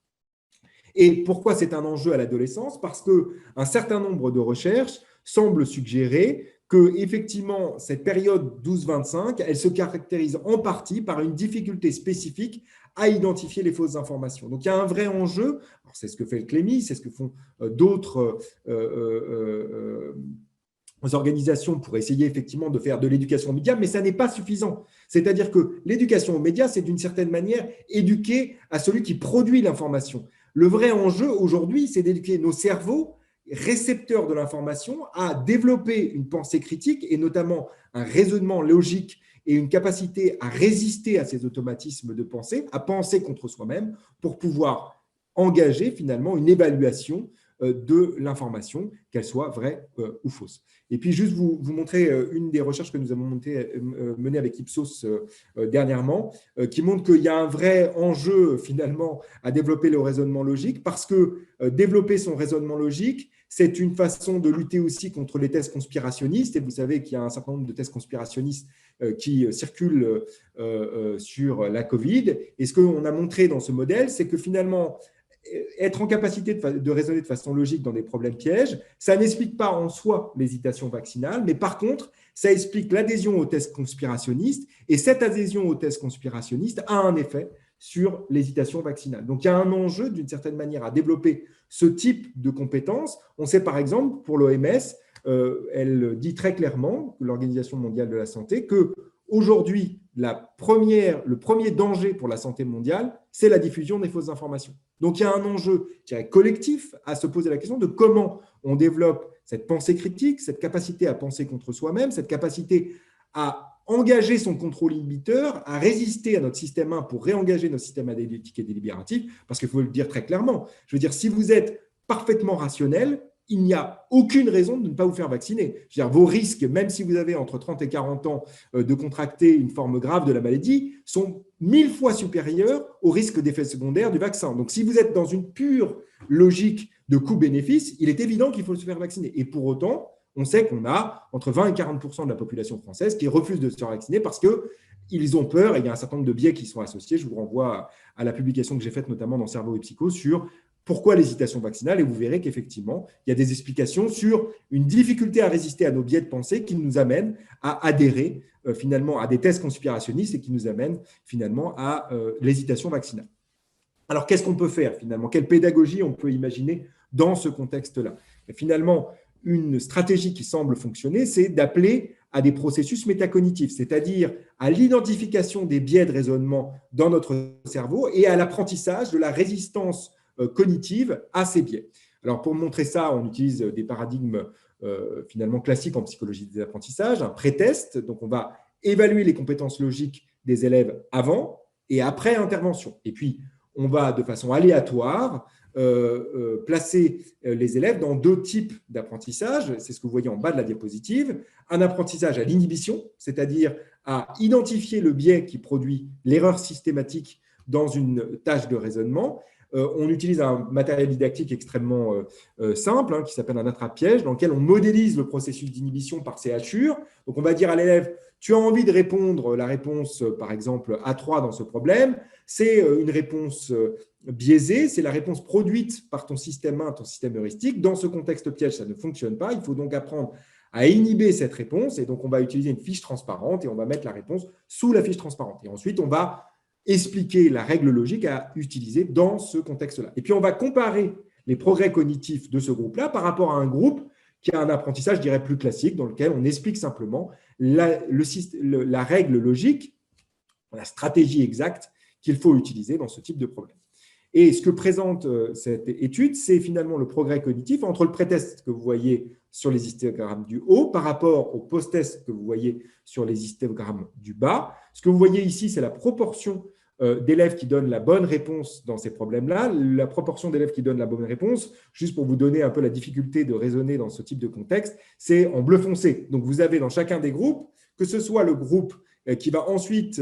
S1: Et pourquoi c'est un enjeu à l'adolescence? Parce qu'un certain nombre de recherches semblent suggérer que, effectivement, cette période 12-25, elle se caractérise en partie par une difficulté spécifique à identifier les fausses informations. Donc, il y a un vrai enjeu. C'est ce que fait le CLEMI, c'est ce que font d'autres organisations pour essayer effectivement de faire de l'éducation aux médias, mais ça n'est pas suffisant. C'est-à-dire que l'éducation aux médias, c'est d'une certaine manière éduquer à celui qui produit l'information. Le vrai enjeu aujourd'hui, c'est d'éduquer nos cerveaux récepteurs de l'information à développer une pensée critique et notamment un raisonnement logique et une capacité à résister à ces automatismes de pensée, à penser contre soi-même pour pouvoir engager finalement une évaluation de l'information, qu'elle soit vraie ou fausse. Et puis, juste vous montrer une des recherches que nous avons menées avec Ipsos dernièrement, qui montre qu'il y a un vrai enjeu finalement à développer le raisonnement logique, parce que développer son raisonnement logique, c'est une façon de lutter aussi contre les thèses conspirationnistes. Et vous savez qu'il y a un certain nombre de thèses conspirationnistes qui circulent sur la Covid. Et ce qu'on a montré dans ce modèle, c'est que finalement, être en capacité de raisonner de façon logique dans des problèmes pièges, ça n'explique pas en soi l'hésitation vaccinale, mais par contre, ça explique l'adhésion aux thèses conspirationnistes, et cette adhésion aux thèses conspirationnistes a un effet sur l'hésitation vaccinale. Donc, il y a un enjeu, d'une certaine manière, à développer ce type de compétences. On sait, par exemple, pour l'OMS, elle dit très clairement, l'Organisation mondiale de la santé, que aujourd'hui, le premier danger pour la santé mondiale, c'est la diffusion des fausses informations. Donc, il y a un enjeu collectif à se poser la question de comment on développe cette pensée critique, cette capacité à penser contre soi-même, cette capacité à engager son contrôle inhibiteur, à résister à notre système 1 pour réengager notre système analytique et délibératif, parce qu'il faut le dire très clairement. Je veux dire, si vous êtes parfaitement rationnel, il n'y a aucune raison de ne pas vous faire vacciner. Je veux dire, vos risques, même si vous avez entre 30 et 40 ans de contracter une forme grave de la maladie, sont 1000 fois supérieurs au risque d'effets secondaires du vaccin. Donc, si vous êtes dans une pure logique de coût-bénéfice, il est évident qu'il faut se faire vacciner. Et pour autant, on sait qu'on a entre 20 et 40% de la population française qui refuse de se faire vacciner parce qu'ils ont peur, et il y a un certain nombre de biais qui sont associés. Je vous renvoie à la publication que j'ai faite notamment dans Cerveau et Psycho sur pourquoi l'hésitation vaccinale, et vous verrez qu'effectivement, il y a des explications sur une difficulté à résister à nos biais de pensée qui nous amènent à adhérer finalement à des thèses conspirationnistes et qui nous amènent finalement à l'hésitation vaccinale. Alors, qu'est-ce qu'on peut faire finalement? Quelle pédagogie on peut imaginer dans ce contexte-là? Et finalement, une stratégie qui semble fonctionner, c'est d'appeler à des processus métacognitifs, c'est-à-dire à l'identification des biais de raisonnement dans notre cerveau et à l'apprentissage de la résistance cognitive à ces biais. Alors, pour montrer ça, on utilise des paradigmes finalement classiques en psychologie des apprentissages, un pré-test. Donc, on va évaluer les compétences logiques des élèves avant et après intervention. Et puis, on va de façon aléatoire placer les élèves dans deux types d'apprentissage. C'est ce que vous voyez en bas de la diapositive. Un apprentissage à l'inhibition, c'est-à-dire à identifier le biais qui produit l'erreur systématique dans une tâche de raisonnement. On utilise un matériel didactique extrêmement simple qui s'appelle un attrape-piège, dans lequel on modélise le processus d'inhibition par ces hachures. Donc, on va dire à l'élève, tu as envie de répondre la réponse, par exemple, A3 dans ce problème. C'est une réponse biaisée, c'est la réponse produite par ton système 1, ton système heuristique. Dans ce contexte piège, ça ne fonctionne pas. Il faut donc apprendre à inhiber cette réponse. Et donc, on va utiliser une fiche transparente et on va mettre la réponse sous la fiche transparente. Et ensuite, on va expliquer la règle logique à utiliser dans ce contexte-là. Et puis, on va comparer les progrès cognitifs de ce groupe-là par rapport à un groupe qui a un apprentissage, je dirais, plus classique, dans lequel on explique simplement la règle logique, la stratégie exacte qu'il faut utiliser dans ce type de problème. Et ce que présente cette étude, c'est finalement le progrès cognitif entre le pré-test que vous voyez sur les histogrammes du haut par rapport au post-test que vous voyez sur les histogrammes du bas. Ce que vous voyez ici, c'est la proportion d'élèves qui donnent la bonne réponse dans ces problèmes-là. La proportion d'élèves qui donnent la bonne réponse, juste pour vous donner un peu la difficulté de raisonner dans ce type de contexte, c'est en bleu foncé. Donc, vous avez dans chacun des groupes, que ce soit le groupe qui va ensuite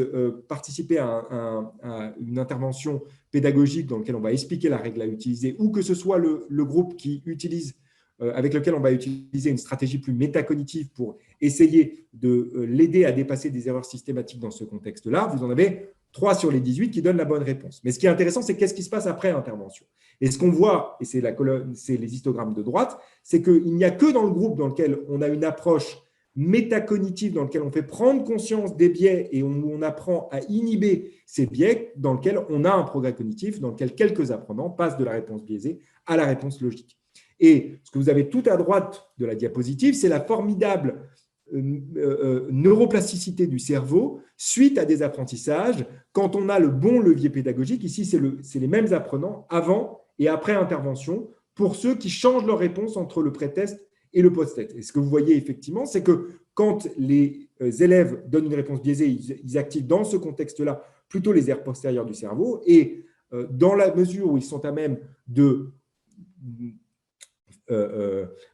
S1: participer à une intervention pédagogique dans laquelle on va expliquer la règle à utiliser, ou que ce soit le groupe qui utilise avec lequel on va utiliser une stratégie plus métacognitive pour essayer de l'aider à dépasser des erreurs systématiques dans ce contexte-là, vous en avez 3 sur les 18 qui donnent la bonne réponse. Mais ce qui est intéressant, c'est qu'est-ce qui se passe après l'intervention. Et ce qu'on voit, et c'est les histogrammes de droite, c'est qu'il n'y a que dans le groupe dans lequel on a une approche métacognitive, dans lequel on fait prendre conscience des biais et on apprend à inhiber ces biais, dans lequel on a un progrès cognitif, dans lequel quelques apprenants passent de la réponse biaisée à la réponse logique. Et ce que vous avez tout à droite de la diapositive, c'est la formidable neuroplasticité du cerveau suite à des apprentissages quand on a le bon levier pédagogique. Ici, c'est les mêmes apprenants avant et après intervention pour ceux qui changent leur réponse entre le pré-test et le post-test. Et ce que vous voyez effectivement, c'est que quand les élèves donnent une réponse biaisée, ils activent dans ce contexte-là plutôt les aires postérieures du cerveau et dans la mesure où ils sont à même de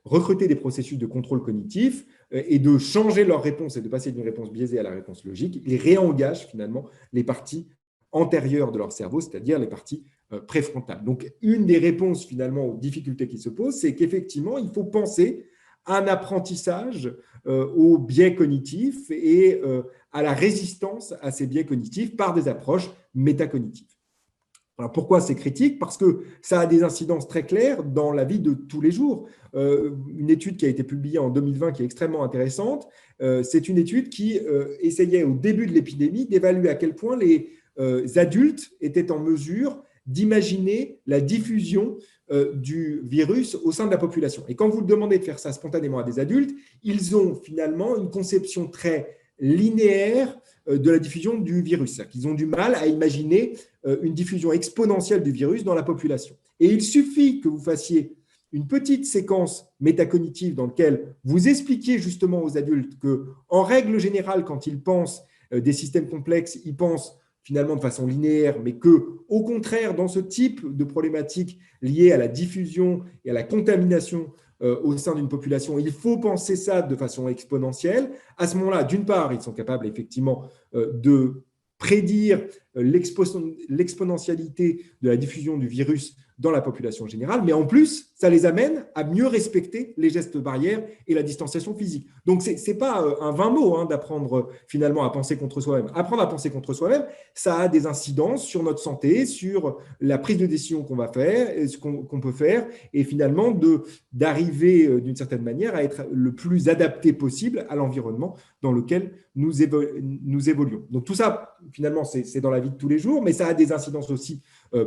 S1: recruter des processus de contrôle cognitif et de changer leur réponse et de passer d'une réponse biaisée à la réponse logique, ils réengagent finalement les parties antérieures de leur cerveau, c'est-à-dire les parties préfrontales. Donc, une des réponses finalement aux difficultés qui se posent, c'est qu'effectivement, il faut penser à un apprentissage aux biais cognitifs et à la résistance à ces biais cognitifs par des approches métacognitives. Alors pourquoi c'est critique? Parce que ça a des incidences très claires dans la vie de tous les jours. Une étude qui a été publiée en 2020 qui est extrêmement intéressante, c'est une étude qui essayait au début de l'épidémie d'évaluer à quel point les adultes étaient en mesure d'imaginer la diffusion du virus au sein de la population. Et quand vous demandez de faire ça spontanément à des adultes, ils ont finalement une conception très linéaire de la diffusion du virus. C'est-à-dire qu'ils ont du mal à imaginer une diffusion exponentielle du virus dans la population. Et il suffit que vous fassiez une petite séquence métacognitive dans laquelle vous expliquiez justement aux adultes qu'en règle générale, quand ils pensent des systèmes complexes, ils pensent finalement de façon linéaire, mais qu'au contraire, dans ce type de problématiques liées à la diffusion et à la contamination au sein d'une population, il faut penser ça de façon exponentielle. À ce moment-là, d'une part, ils sont capables effectivement de prédire l'exponentialité de la diffusion du virus dans la population générale, mais en plus, ça les amène à mieux respecter les gestes barrières et la distanciation physique. Donc, ce n'est pas un vain mot d'apprendre finalement à penser contre soi-même. Apprendre à penser contre soi-même, ça a des incidences sur notre santé, sur la prise de décision qu'on va faire, ce qu'on peut faire, et finalement d'arriver d'une certaine manière à être le plus adapté possible à l'environnement dans lequel nous évoluons. Donc, tout ça, finalement, c'est dans la vie de tous les jours, mais ça a des incidences aussi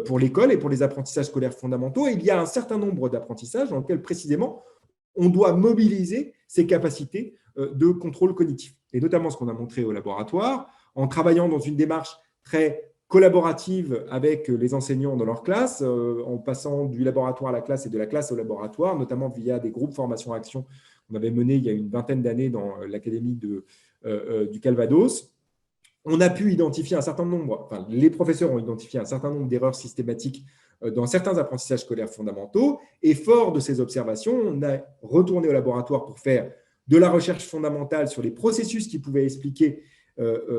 S1: pour l'école et pour les apprentissages scolaires fondamentaux. Et il y a un certain nombre d'apprentissages dans lesquels, précisément, on doit mobiliser ces capacités de contrôle cognitif. Et notamment ce qu'on a montré au laboratoire, en travaillant dans une démarche très collaborative avec les enseignants dans leur classe, en passant du laboratoire à la classe et de la classe au laboratoire, notamment via des groupes formation-action qu'on avait menés il y a une vingtaine d'années dans l'académie du Calvados. On a pu identifier un certain nombre, enfin, les professeurs ont identifié un certain nombre d'erreurs systématiques dans certains apprentissages scolaires fondamentaux. Et fort de ces observations, on a retourné au laboratoire pour faire de la recherche fondamentale sur les processus qui pouvaient expliquer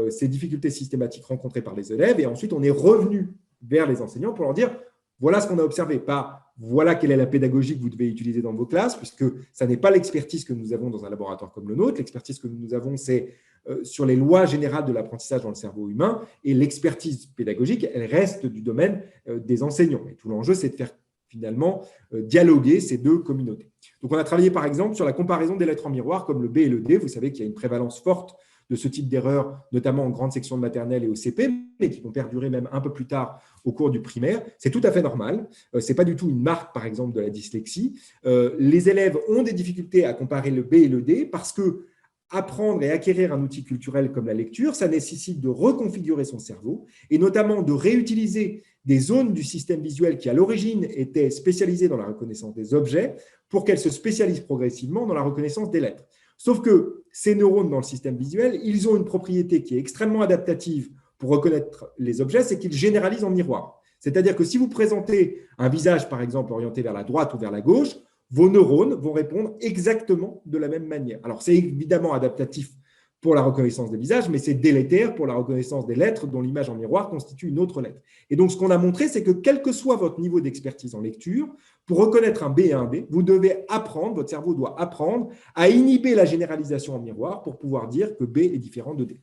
S1: ces difficultés systématiques rencontrées par les élèves. Et ensuite, on est revenu vers les enseignants pour leur dire voilà ce qu'on a observé, pas voilà quelle est la pédagogie que vous devez utiliser dans vos classes, puisque ça n'est pas l'expertise que nous avons dans un laboratoire comme le nôtre. L'expertise que nous avons, c'est sur les lois générales de l'apprentissage dans le cerveau humain, et l'expertise pédagogique, elle reste du domaine des enseignants. Et tout l'enjeu, c'est de faire finalement dialoguer ces deux communautés. Donc, on a travaillé par exemple sur la comparaison des lettres en miroir comme le B et le D. Vous savez qu'il y a une prévalence forte de ce type d'erreurs, notamment en grande section de maternelle et au CP, mais qui vont perdurer même un peu plus tard au cours du primaire. C'est tout à fait normal. Ce n'est pas du tout une marque, par exemple, de la dyslexie. Les élèves ont des difficultés à comparer le B et le D parce que apprendre et acquérir un outil culturel comme la lecture, ça nécessite de reconfigurer son cerveau et notamment de réutiliser des zones du système visuel qui, à l'origine, étaient spécialisées dans la reconnaissance des objets pour qu'elles se spécialisent progressivement dans la reconnaissance des lettres. Sauf que ces neurones dans le système visuel, ils ont une propriété qui est extrêmement adaptative pour reconnaître les objets, c'est qu'ils généralisent en miroir. C'est-à-dire que si vous présentez un visage, par exemple, orienté vers la droite ou vers la gauche, vos neurones vont répondre exactement de la même manière. Alors, c'est évidemment adaptatif pour la reconnaissance des visages, mais c'est délétère pour la reconnaissance des lettres dont l'image en miroir constitue une autre lettre. Et donc, ce qu'on a montré, c'est que quel que soit votre niveau d'expertise en lecture, pour reconnaître un B et un D, vous devez apprendre, votre cerveau doit apprendre à inhiber la généralisation en miroir pour pouvoir dire que B est différent de D.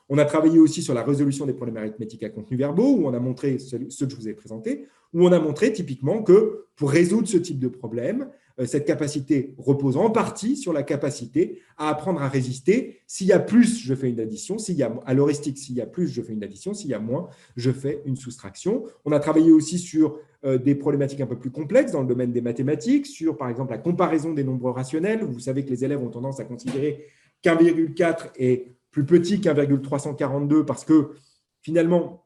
S1: On a travaillé aussi sur la résolution des problèmes arithmétiques à contenus verbaux, où on a montré ceux que je vous ai présentés, où on a montré typiquement que pour résoudre ce type de problème, cette capacité repose en partie sur la capacité à apprendre à résister. S'il y a plus, je fais une addition. À l'heuristique, s'il y a plus, je fais une addition. S'il y a moins, je fais une soustraction. On a travaillé aussi sur des problématiques un peu plus complexes dans le domaine des mathématiques, sur par exemple la comparaison des nombres rationnels. Vous savez que les élèves ont tendance à considérer qu'1,4 est plus petit qu'1,342 parce que finalement,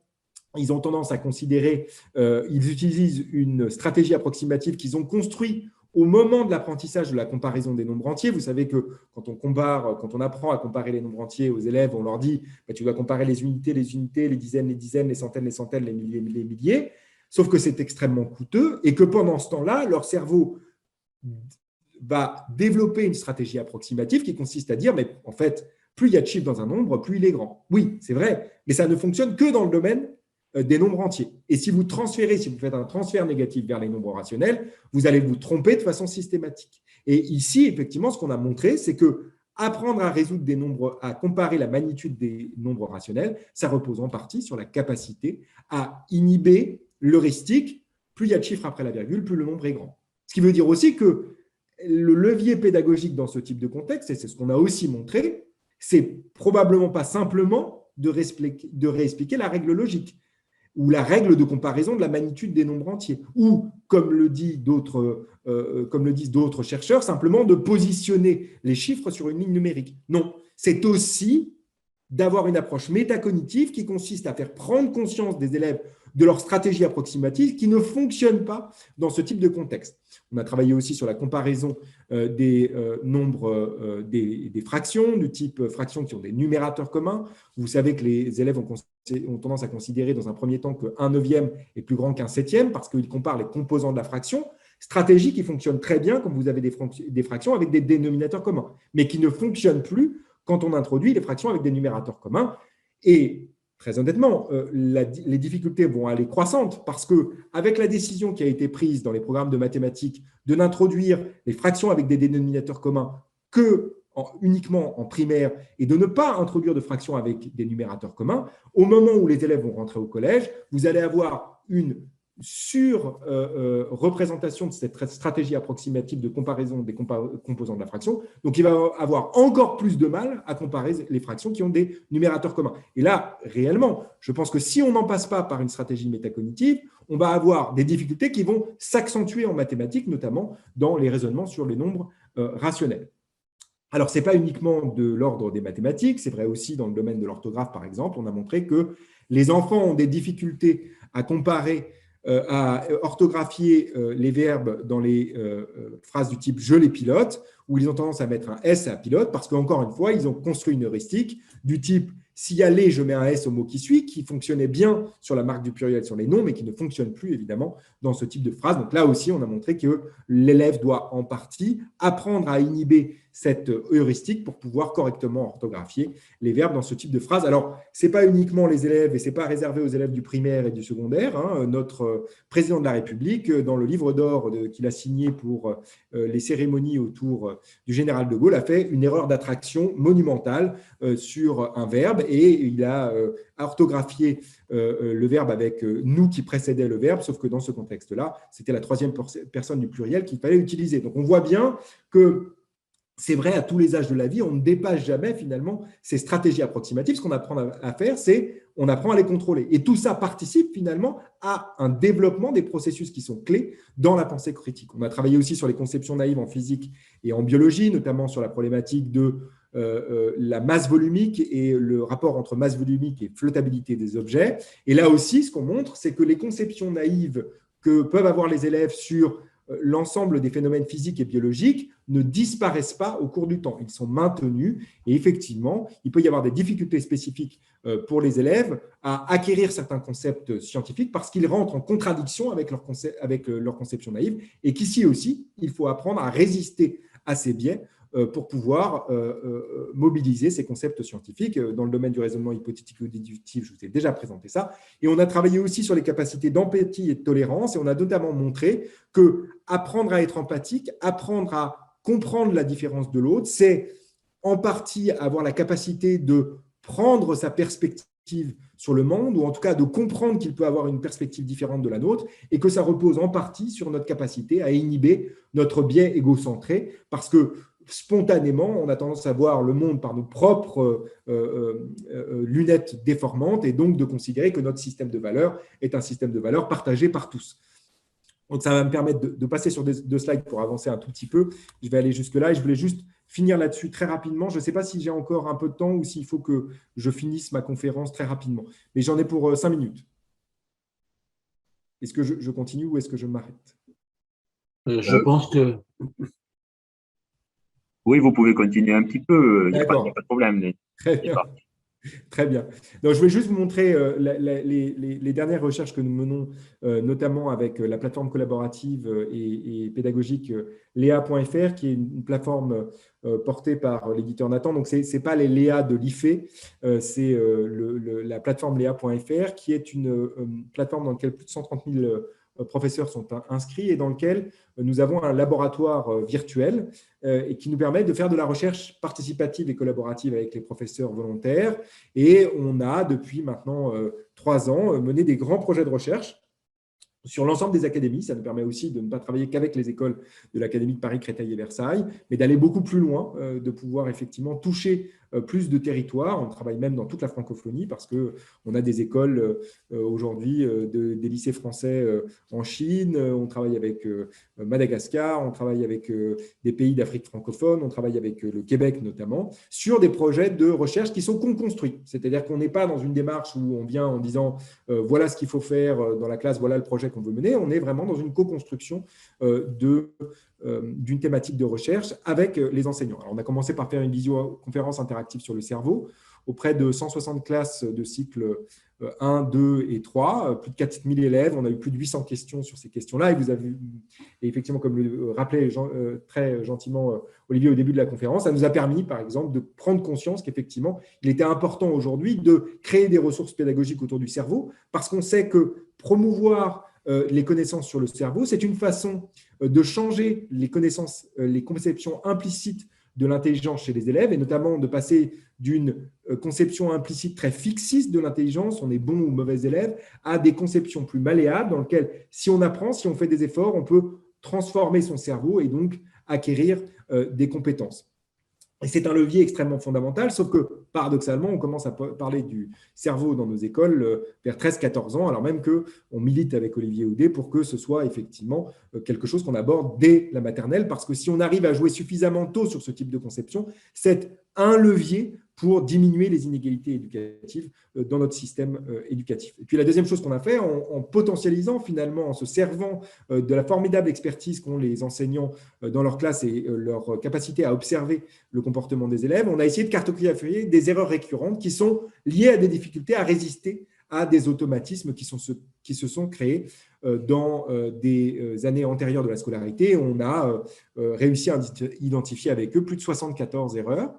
S1: ils ont tendance à considérer, ils utilisent une stratégie approximative qu'ils ont construite au moment de l'apprentissage de la comparaison des nombres entiers. Vous savez que quand on apprend à comparer les nombres entiers aux élèves, on leur dit tu dois comparer les unités, les dizaines, les centaines, les milliers, les milliers. Sauf que c'est extrêmement coûteux et que pendant ce temps-là, leur cerveau va développer une stratégie approximative qui consiste à dire mais en fait, plus il y a de chiffres dans un nombre, plus il est grand. Oui, c'est vrai, mais ça ne fonctionne que dans le domaine des nombres entiers. Et si vous faites un transfert négatif vers les nombres rationnels, vous allez vous tromper de façon systématique. Et ici, effectivement, ce qu'on a montré, c'est que apprendre à résoudre des nombres, à comparer la magnitude des nombres rationnels, ça repose en partie sur la capacité à inhiber l'heuristique. Plus il y a de chiffres après la virgule, plus le nombre est grand. Ce qui veut dire aussi que le levier pédagogique dans ce type de contexte, et c'est ce qu'on a aussi montré, c'est probablement pas simplement de réexpliquer la règle logique ou la règle de comparaison de la magnitude des nombres entiers, ou, comme le disent d'autres chercheurs, simplement de positionner les chiffres sur une ligne numérique. Non, c'est aussi d'avoir une approche métacognitive qui consiste à faire prendre conscience des élèves de leur stratégie approximative qui ne fonctionne pas dans ce type de contexte. On a travaillé aussi sur la comparaison des nombres, des fractions, du type fractions qui ont des numérateurs communs. Vous savez que les élèves ont tendance à considérer dans un premier temps qu'un neuvième est plus grand qu'un septième parce qu'ils comparent les composants de la fraction. Stratégie qui fonctionne très bien quand vous avez des fractions avec des dénominateurs communs, mais qui ne fonctionne plus quand on introduit les fractions avec des numérateurs communs. Et très honnêtement, les difficultés vont aller croissantes parce qu'avec la décision qui a été prise dans les programmes de mathématiques de n'introduire les fractions avec des dénominateurs communs uniquement en primaire et de ne pas introduire de fractions avec des numérateurs communs, au moment où les élèves vont rentrer au collège, vous allez avoir une représentation de cette stratégie approximative de comparaison des composants de la fraction. Donc, il va avoir encore plus de mal à comparer les fractions qui ont des numérateurs communs. Et là, réellement, je pense que si on n'en passe pas par une stratégie métacognitive, on va avoir des difficultés qui vont s'accentuer en mathématiques, notamment dans les raisonnements sur les nombres rationnels. Alors, ce n'est pas uniquement de l'ordre des mathématiques, c'est vrai aussi dans le domaine de l'orthographe, par exemple. On a montré que les enfants ont des difficultés à comparer, à orthographier les verbes dans les phrases du type « je les pilote », où ils ont tendance à mettre un S à pilote, parce qu'encore une fois, ils ont construit une heuristique du type « s'il y a les, je mets un S au mot qui suit », qui fonctionnait bien sur la marque du pluriel sur les noms, mais qui ne fonctionne plus, évidemment, dans ce type de phrase. Donc là aussi, on a montré que l'élève doit, en partie, apprendre à inhiber cette heuristique pour pouvoir correctement orthographier les verbes dans ce type de phrase. Alors, ce n'est pas uniquement les élèves et ce n'est pas réservé aux élèves du primaire et du secondaire. Notre président de la République, dans le livre d'or qu'il a signé pour les cérémonies autour du général de Gaulle, a fait une erreur d'attraction monumentale sur un verbe et il a orthographié le verbe avec « nous » qui précédait le verbe, sauf que dans ce contexte-là, c'était la troisième personne du pluriel qu'il fallait utiliser. Donc, on voit bien que c'est vrai à tous les âges de la vie, on ne dépasse jamais finalement ces stratégies approximatives. Ce qu'on apprend à faire, c'est on apprend à les contrôler. Et tout ça participe finalement à un développement des processus qui sont clés dans la pensée critique. On a travaillé aussi sur les conceptions naïves en physique et en biologie, notamment sur la problématique de la masse volumique et le rapport entre masse volumique et flottabilité des objets. Et là aussi, ce qu'on montre, c'est que les conceptions naïves que peuvent avoir les élèves sur l'ensemble des phénomènes physiques et biologiques ne disparaissent pas au cours du temps. Ils sont maintenus et effectivement, il peut y avoir des difficultés spécifiques pour les élèves à acquérir certains concepts scientifiques parce qu'ils rentrent en contradiction avec leur conception naïve et qu'ici aussi, il faut apprendre à résister à ces biais pour pouvoir mobiliser ces concepts scientifiques. Dans le domaine du raisonnement hypothétique ou déductif, je vous ai déjà présenté ça. Et on a travaillé aussi sur les capacités d'empathie et de tolérance, et on a notamment montré que apprendre à être empathique, apprendre à comprendre la différence de l'autre, c'est en partie avoir la capacité de prendre sa perspective sur le monde, ou en tout cas de comprendre qu'il peut avoir une perspective différente de la nôtre, et que ça repose en partie sur notre capacité à inhiber notre biais égocentré, parce que spontanément, on a tendance à voir le monde par nos propres lunettes déformantes, et donc de considérer que notre système de valeurs est un système de valeurs partagé par tous. Donc, ça va me permettre de passer sur deux slides pour avancer un tout petit peu. Je vais aller jusque-là et je voulais juste finir là-dessus très rapidement. Je ne sais pas si j'ai encore un peu de temps ou s'il faut que je finisse ma conférence très rapidement. Mais j'en ai pour 5 minutes. Est-ce que je continue ou est-ce que je m'arrête?
S2: Je pense que…
S3: Oui, vous pouvez continuer un petit peu. Il n'y a pas de problème.
S1: Très bien. Très bien. Donc, je vais juste vous montrer les dernières recherches que nous menons, notamment avec la plateforme collaborative et pédagogique Léa.fr, qui est une plateforme portée par l'éditeur Nathan. Donc, ce n'est pas les Léa de l'IFE, c'est la plateforme Léa.fr, qui est une plateforme dans laquelle plus de 130 000 professeurs sont inscrits et dans lequel nous avons un laboratoire virtuel et qui nous permet de faire de la recherche participative et collaborative avec les professeurs volontaires. Et on a, depuis maintenant 3 ans, mené des grands projets de recherche sur l'ensemble des académies. Ça nous permet aussi de ne pas travailler qu'avec les écoles de l'Académie de Paris, Créteil et Versailles, mais d'aller beaucoup plus loin, de pouvoir effectivement toucher plus de territoires. On travaille même dans toute la francophonie parce qu'on a des écoles aujourd'hui, des lycées français en Chine, on travaille avec Madagascar, on travaille avec des pays d'Afrique francophone, on travaille avec le Québec notamment, sur des projets de recherche qui sont co-construits. C'est-à-dire qu'on n'est pas dans une démarche où on vient en disant voilà ce qu'il faut faire dans la classe, voilà le projet qu'on veut mener. On est vraiment dans une co-construction d'une thématique de recherche avec les enseignants. Alors, on a commencé par faire une visioconférence interactive sur le cerveau auprès de 160 classes de cycle 1, 2 et 3, plus de 4000 élèves. On a eu plus de 800 questions sur ces questions-là. Et effectivement, comme le rappelait très gentiment Olivier au début de la conférence, ça nous a permis, par exemple, de prendre conscience qu'effectivement, il était important aujourd'hui de créer des ressources pédagogiques autour du cerveau parce qu'on sait que promouvoir les connaissances sur le cerveau, c'est une façon de changer les connaissances, les conceptions implicites de l'intelligence chez les élèves et notamment de passer d'une conception implicite très fixiste de l'intelligence, on est bon ou mauvais élève, à des conceptions plus malléables dans lesquelles, si on apprend, si on fait des efforts, on peut transformer son cerveau et donc acquérir des compétences. Et c'est un levier extrêmement fondamental, sauf que, paradoxalement, on commence à parler du cerveau dans nos écoles vers 13-14 ans, alors même qu'on milite avec Olivier Houdet pour que ce soit effectivement quelque chose qu'on aborde dès la maternelle, parce que si on arrive à jouer suffisamment tôt sur ce type de conception, c'est un levier pour diminuer les inégalités éducatives dans notre système éducatif. Et puis la deuxième chose qu'on a fait, en potentialisant finalement, en se servant de la formidable expertise qu'ont les enseignants dans leur classe et leur capacité à observer le comportement des élèves, on a essayé de cartographier des erreurs récurrentes qui sont liées à des difficultés à résister à des automatismes qui se sont créés dans des années antérieures de la scolarité. On a réussi à identifier avec eux plus de 74 erreurs.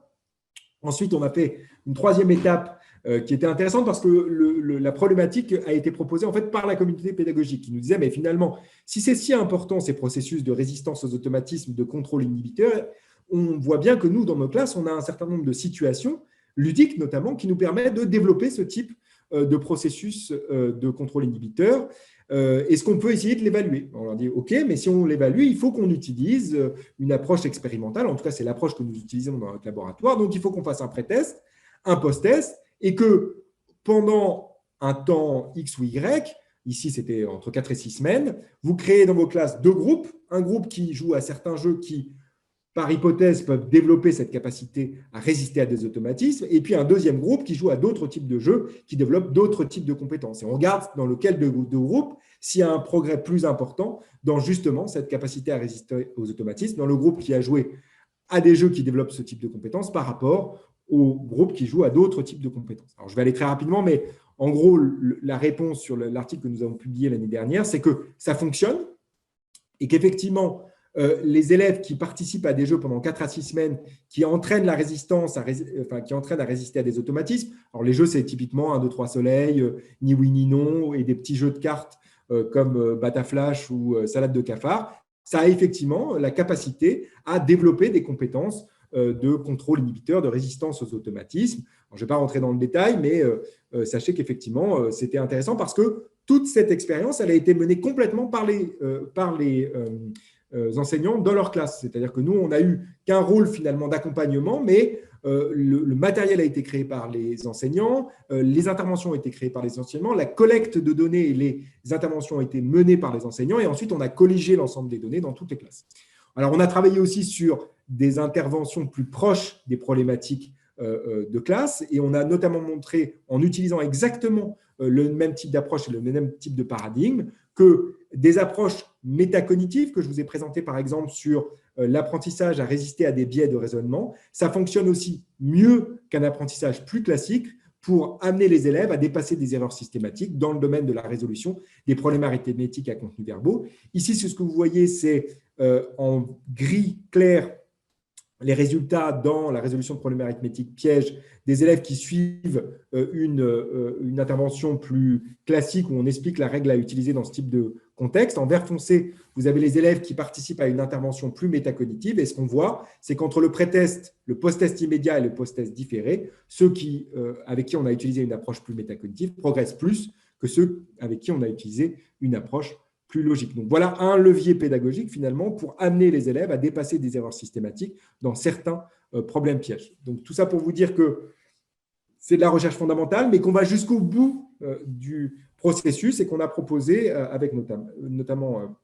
S1: Ensuite, on a fait une troisième étape qui était intéressante parce que la problématique a été proposée en fait par la communauté pédagogique qui nous disait mais finalement, si c'est si important ces processus de résistance aux automatismes, de contrôle inhibiteur, on voit bien que nous, dans nos classes, on a un certain nombre de situations ludiques notamment qui nous permettent de développer ce type de processus de contrôle inhibiteur. Est-ce qu'on peut essayer de l'évaluer? On leur dit OK, mais si on l'évalue, il faut qu'on utilise une approche expérimentale. En tout cas, c'est l'approche que nous utilisons dans notre laboratoire. Donc, il faut qu'on fasse un pré-test, un post-test, et que pendant un temps X ou Y, ici c'était entre 4 et 6 semaines, vous créez dans vos classes 2 groupes. Un groupe qui joue à certains jeux qui, par hypothèse, peuvent développer cette capacité à résister à des automatismes, et puis un deuxième groupe qui joue à d'autres types de jeux qui développent d'autres types de compétences. Et on regarde dans lequel de groupes s'il y a un progrès plus important dans justement cette capacité à résister aux automatismes, dans le groupe qui a joué à des jeux qui développent ce type de compétences par rapport au groupe qui joue à d'autres types de compétences. Alors, je vais aller très rapidement, mais en gros, la réponse sur l'article que nous avons publié l'année dernière, c'est que ça fonctionne et qu'effectivement, les élèves qui participent à des jeux pendant 4 à 6 semaines qui entraînent la résistance, qui entraînent à résister à des automatismes. Alors, les jeux, c'est typiquement 1, 2, 3 soleil, ni oui, ni non, et des petits jeux de cartes comme Bataflash ou Salade de cafard. Ça a effectivement la capacité à développer des compétences de contrôle inhibiteur, de résistance aux automatismes. Alors, je ne vais pas rentrer dans le détail, mais sachez qu'effectivement, c'était intéressant parce que toute cette expérience, elle a été menée complètement par les enseignants dans leur classe. C'est-à-dire que nous, on n'a eu qu'un rôle finalement d'accompagnement, mais le matériel a été créé par les enseignants, les interventions ont été créées par les enseignants, la collecte de données et les interventions ont été menées par les enseignants, et ensuite, on a colligé l'ensemble des données dans toutes les classes. Alors, on a travaillé aussi sur des interventions plus proches des problématiques de classe, et on a notamment montré, en utilisant exactement le même type d'approche et le même type de paradigme, que des approches métacognitives que je vous ai présentées par exemple sur l'apprentissage à résister à des biais de raisonnement, ça fonctionne aussi mieux qu'un apprentissage plus classique pour amener les élèves à dépasser des erreurs systématiques dans le domaine de la résolution des problèmes arithmétiques à contenu verbaux. Ici, ce que vous voyez, c'est en gris clair les résultats dans la résolution de problèmes arithmétiques pièges des élèves qui suivent une intervention plus classique où on explique la règle à utiliser dans ce type de contexte. En vert foncé, vous avez les élèves qui participent à une intervention plus métacognitive. Et ce qu'on voit, c'est qu'entre le pré-test, le post-test immédiat et le post-test différé, ceux avec qui on a utilisé une approche plus métacognitive progressent plus que ceux avec qui on a utilisé une approche plus logique. Donc, voilà un levier pédagogique finalement pour amener les élèves à dépasser des erreurs systématiques dans certains problèmes pièges. Donc, tout ça pour vous dire que c'est de la recherche fondamentale, mais qu'on va jusqu'au bout du processus et qu'on a proposé avec notamment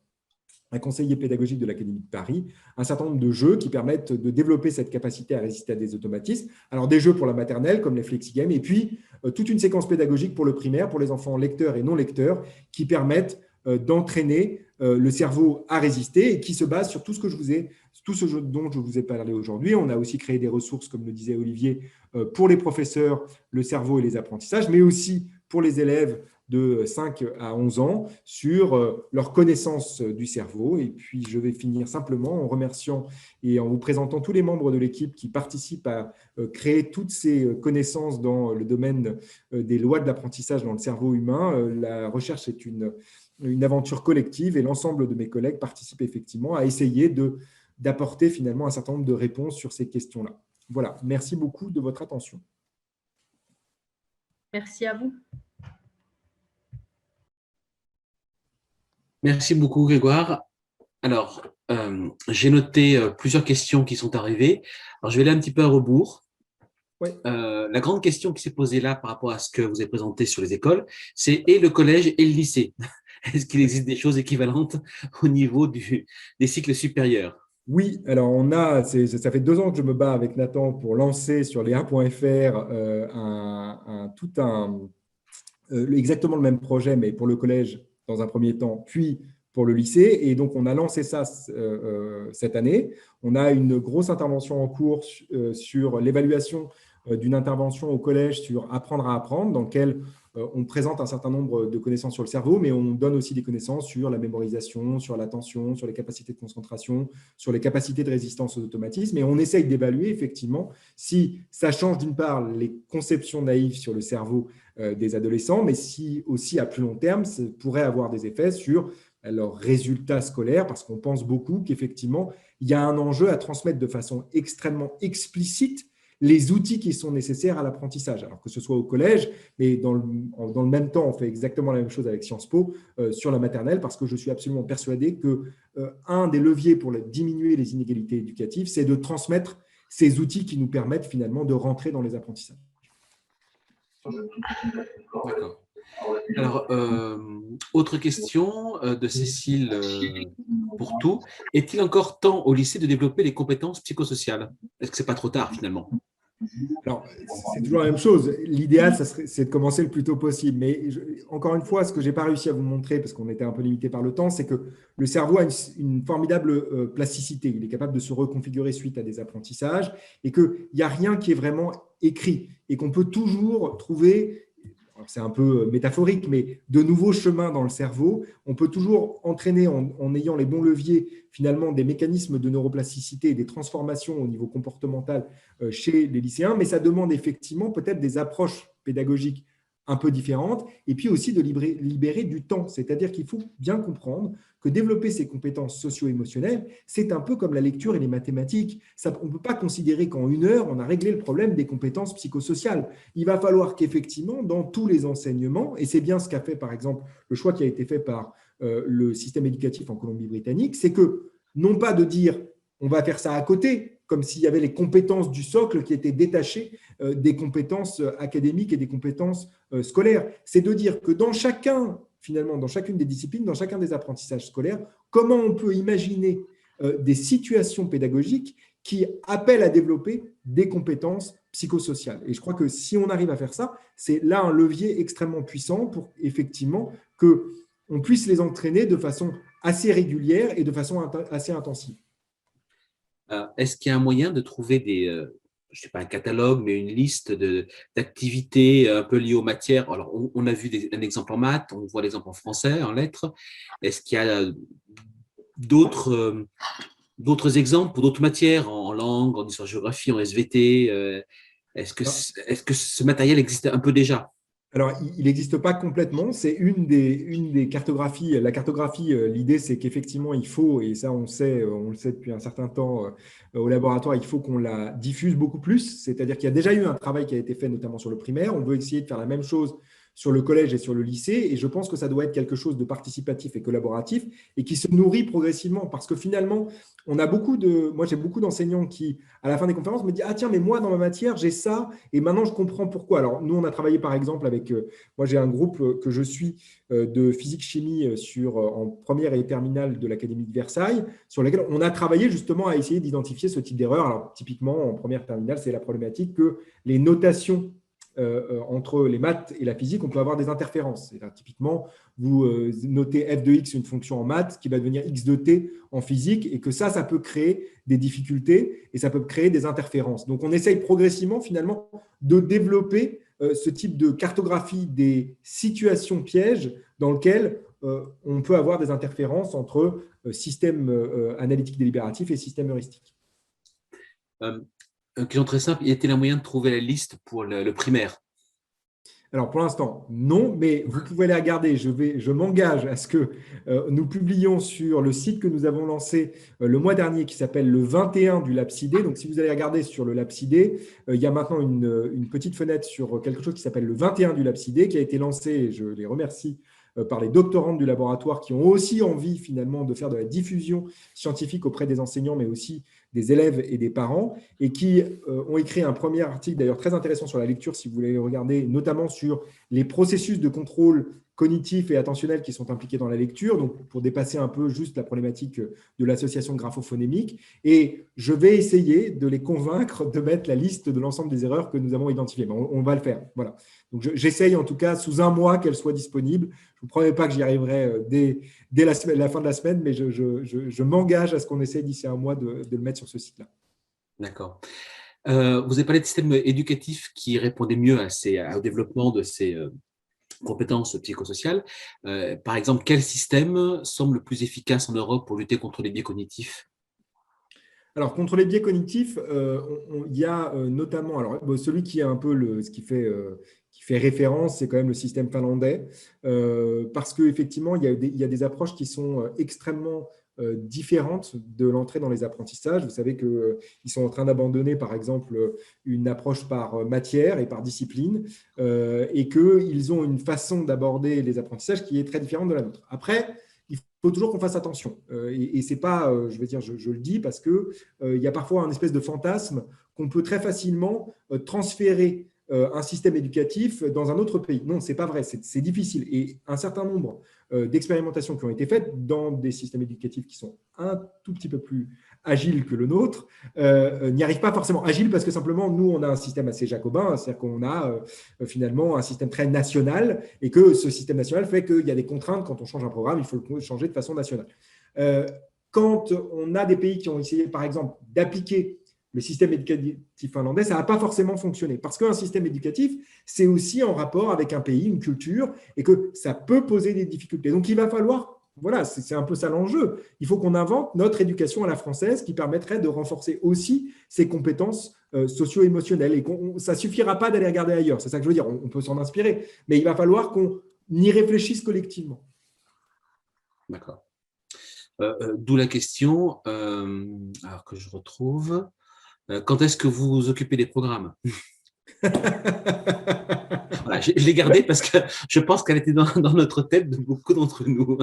S1: un conseiller pédagogique de l'Académie de Paris, un certain nombre de jeux qui permettent de développer cette capacité à résister à des automatismes. Alors, des jeux pour la maternelle, comme les FlexiGames, et puis toute une séquence pédagogique pour le primaire, pour les enfants lecteurs et non lecteurs, qui permettent d'entraîner le cerveau à résister et qui se base sur tout ce dont je vous ai parlé aujourd'hui. On a aussi créé des ressources, comme le disait Olivier, pour les professeurs, le cerveau et les apprentissages, mais aussi pour les élèves de 5 à 11 ans sur leur connaissance du cerveau. Et puis, je vais finir simplement en remerciant et en vous présentant tous les membres de l'équipe qui participent à créer toutes ces connaissances dans le domaine des lois de l'apprentissage dans le cerveau humain. La recherche est une aventure collective et l'ensemble de mes collègues participent effectivement à essayer d'apporter finalement un certain nombre de réponses sur ces questions-là. Voilà, merci beaucoup de votre attention.
S4: Merci à vous.
S2: Merci beaucoup, Grégoire. Alors, j'ai noté plusieurs questions qui sont arrivées. Alors, je vais aller un petit peu à rebours.
S1: Oui.
S2: La grande question qui s'est posée là par rapport à ce que vous avez présenté sur les écoles, c'est et le collège et le lycée. Est-ce qu'il existe des choses équivalentes au niveau des cycles supérieurs?
S1: Oui, alors ça fait 2 ans que je me bats avec Nathan pour lancer sur les 1.fr exactement le même projet, mais pour le collège dans un premier temps, puis pour le lycée. Et donc, on a lancé ça cette année. On a une grosse intervention en cours sur l'évaluation d'une intervention au collège sur apprendre à apprendre, dans lequel on présente un certain nombre de connaissances sur le cerveau, mais on donne aussi des connaissances sur la mémorisation, sur l'attention, sur les capacités de concentration, sur les capacités de résistance aux automatismes. Et on essaye d'évaluer effectivement si ça change d'une part les conceptions naïves sur le cerveau des adolescents, mais si aussi à plus long terme, ça pourrait avoir des effets sur leurs résultats scolaires, parce qu'on pense beaucoup qu'effectivement, il y a un enjeu à transmettre de façon extrêmement explicite les outils qui sont nécessaires à l'apprentissage, alors que ce soit au collège, mais dans le même temps, on fait exactement la même chose avec Sciences Po sur la maternelle, parce que je suis absolument persuadé qu'un des leviers pour diminuer les inégalités éducatives, c'est de transmettre ces outils qui nous permettent finalement de rentrer dans les apprentissages.
S2: D'accord. Alors, autre question de Cécile Pourtout. Est-il encore temps au lycée de développer les compétences psychosociales? Est-ce que ce n'est pas trop tard finalement?
S1: Alors, c'est toujours la même chose. L'idéal, c'est de commencer le plus tôt possible. Mais encore une fois, ce que je n'ai pas réussi à vous montrer, parce qu'on était un peu limité par le temps, c'est que le cerveau a une formidable plasticité. Il est capable de se reconfigurer suite à des apprentissages et qu'il n'y a rien qui est vraiment écrit et qu'on peut toujours trouver. alors c'est un peu métaphorique, mais de nouveaux chemins dans le cerveau. On peut toujours entraîner, en ayant les bons leviers, finalement, des mécanismes de neuroplasticité et des transformations au niveau comportemental chez les lycéens, mais ça demande effectivement peut-être des approches pédagogiques un peu différentes, et puis aussi de libérer du temps. C'est-à-dire qu'il faut bien comprendre que développer ces compétences socio-émotionnelles, c'est un peu comme la lecture et les mathématiques. On ne peut pas considérer qu'en 1 heure, on a réglé le problème des compétences psychosociales. Il va falloir qu'effectivement, dans tous les enseignements, et c'est bien ce qu'a fait, par exemple, le choix qui a été fait par le système éducatif en Colombie-Britannique, c'est que, non pas de dire on va faire ça à côté, comme s'il y avait les compétences du socle qui étaient détachées des compétences académiques et des compétences scolaires. C'est de dire que dans chacune des disciplines, dans chacun des apprentissages scolaires, comment on peut imaginer des situations pédagogiques qui appellent à développer des compétences psychosociales. Et je crois que si on arrive à faire ça, c'est là un levier extrêmement puissant pour effectivement qu'on puisse les entraîner de façon assez régulière et de façon assez intensive.
S2: Est-ce qu'il y a un moyen de trouver je ne sais pas un catalogue, mais une liste d'activités un peu liées aux matières? Alors, on a vu un exemple en maths, on voit l'exemple en français, en lettres. Est-ce qu'il y a d'autres exemples pour d'autres matières, en langue, en histoire-géographie, en SVT? Est-ce que ce matériel existe un peu déjà?
S1: Alors, il n'existe pas complètement. C'est une des cartographies. La cartographie, l'idée, c'est qu'effectivement, il faut, et ça, on le sait depuis un certain temps au laboratoire, il faut qu'on la diffuse beaucoup plus. C'est-à-dire qu'il y a déjà eu un travail qui a été fait, notamment sur le primaire. On veut essayer de faire la même chose sur le collège et sur le lycée. Et je pense que ça doit être quelque chose de participatif et collaboratif et qui se nourrit progressivement. Parce que finalement, moi, j'ai beaucoup d'enseignants qui, à la fin des conférences, me disent « Ah tiens, mais moi, dans ma matière, j'ai ça et maintenant, je comprends pourquoi. » Alors, nous, on a travaillé, par exemple, avec… moi, j'ai un groupe que je suis de physique-chimie en première et terminale de l'Académie de Versailles, sur lesquels on a travaillé justement à essayer d'identifier ce type d'erreur. Alors, typiquement, en première terminale, c'est la problématique que les notations entre les maths et la physique, on peut avoir des interférences. Typiquement, vous notez f de x, une fonction en maths, qui va devenir x de t en physique, et que ça peut créer des difficultés et ça peut créer des interférences. Donc, on essaye progressivement, finalement, de développer ce type de cartographie des situations pièges dans lesquelles on peut avoir des interférences entre système analytique délibératif et système heuristique.
S2: Une question très simple, y a-t-il un moyen de trouver la liste pour le primaire?
S1: Alors, pour l'instant, non, mais vous pouvez la regarder. Je m'engage à ce que nous publions sur le site que nous avons lancé le mois dernier qui s'appelle le 21 du Lapsidé. Donc, si vous allez regarder sur le Lapsidé, il y a maintenant une petite fenêtre sur quelque chose qui s'appelle le 21 du Lapsidé qui a été lancé, et je les remercie, par les doctorantes du laboratoire qui ont aussi envie finalement de faire de la diffusion scientifique auprès des enseignants, mais aussi des élèves et des parents, et qui ont écrit un premier article d'ailleurs très intéressant sur la lecture, si vous voulez le regarder, notamment sur les processus de contrôle cognitif et attentionnel qui sont impliqués dans la lecture, donc pour dépasser un peu juste la problématique de l'association graphophonémique. Et je vais essayer de les convaincre de mettre la liste de l'ensemble des erreurs que nous avons identifiées. Mais on va le faire. Voilà. Donc, j'essaye en tout cas, sous un mois, qu'elle soit disponible. Je ne vous promets pas que j'y arriverai dès la fin de la semaine, mais je m'engage à ce qu'on essaie d'ici un mois de le mettre sur ce site-là.
S2: D'accord. Vous avez parlé de système éducatif qui répondait mieux au développement de ces compétences psychosociales. Par exemple, quel système semble le plus efficace en Europe pour lutter contre les biais cognitifs?
S1: Alors, contre les biais cognitifs, il y a notamment, celui qui est un peu ce qui fait référence, c'est quand même le système finlandais, parce qu'effectivement, il y a des approches qui sont extrêmement différentes de l'entrée dans les apprentissages. Vous savez qu'ils sont en train d'abandonner, par exemple, une approche par matière et par discipline, et qu'ils ont une façon d'aborder les apprentissages qui est très différente de la nôtre. Après, il faut toujours qu'on fasse attention. Et ce n'est pas, je le dis parce qu'il y a parfois un espèce de fantasme qu'on peut très facilement transférer un système éducatif dans un autre pays. Non, ce n'est pas vrai, c'est difficile. Et un certain nombre d'expérimentations qui ont été faites dans des systèmes éducatifs qui sont un tout petit peu plus agiles que le nôtre n'y arrivent pas forcément. Agiles parce que simplement, nous, on a un système assez jacobin, c'est-à-dire qu'on a finalement un système très national et que ce système national fait qu'il y a des contraintes. Quand on change un programme, il faut le changer de façon nationale. Quand on a des pays qui ont essayé, par exemple, d'appliquer le système éducatif finlandais, ça n'a pas forcément fonctionné. Parce qu'un système éducatif, c'est aussi en rapport avec un pays, une culture, et que ça peut poser des difficultés. Donc, il va falloir, voilà, c'est un peu ça l'enjeu. Il faut qu'on invente notre éducation à la française qui permettrait de renforcer aussi ces compétences socio-émotionnelles. Et ça ne suffira pas d'aller regarder ailleurs. C'est ça que je veux dire. On peut s'en inspirer. Mais il va falloir qu'on y réfléchisse collectivement.
S2: D'accord. D'où la question, alors que je retrouve, quand est-ce que vous vous occupez des programmes? Voilà, je l'ai gardée parce que je pense qu'elle était dans notre tête de beaucoup d'entre nous.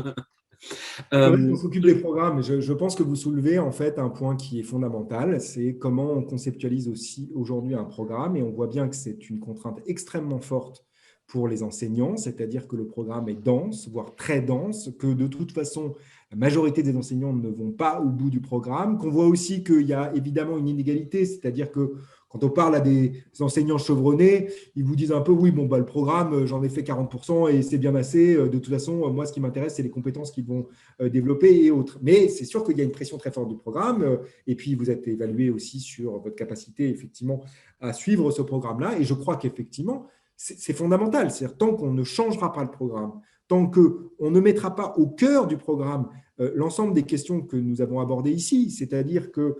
S1: On s'occupe des programmes. Je pense que vous soulevez en fait un point qui est fondamental, c'est comment on conceptualise aussi aujourd'hui un programme, et on voit bien que c'est une contrainte extrêmement forte pour les enseignants, c'est-à-dire que le programme est dense, voire très dense, que de toute façon, la majorité des enseignants ne vont pas au bout du programme, qu'on voit aussi qu'il y a évidemment une inégalité, c'est-à-dire que quand on parle à des enseignants chevronnés, ils vous disent un peu, oui, bon, bah, le programme, j'en ai fait 40% et c'est bien assez. De toute façon, moi, ce qui m'intéresse, c'est les compétences qu'ils vont développer et autres. Mais c'est sûr qu'il y a une pression très forte du programme. Et puis, vous êtes évalué aussi sur votre capacité, effectivement, à suivre ce programme-là. Et je crois qu'effectivement, c'est fondamental. C'est-à-dire, tant qu'on ne changera pas le programme, tant qu'on ne mettra pas au cœur du programme l'ensemble des questions que nous avons abordées ici, c'est-à-dire que,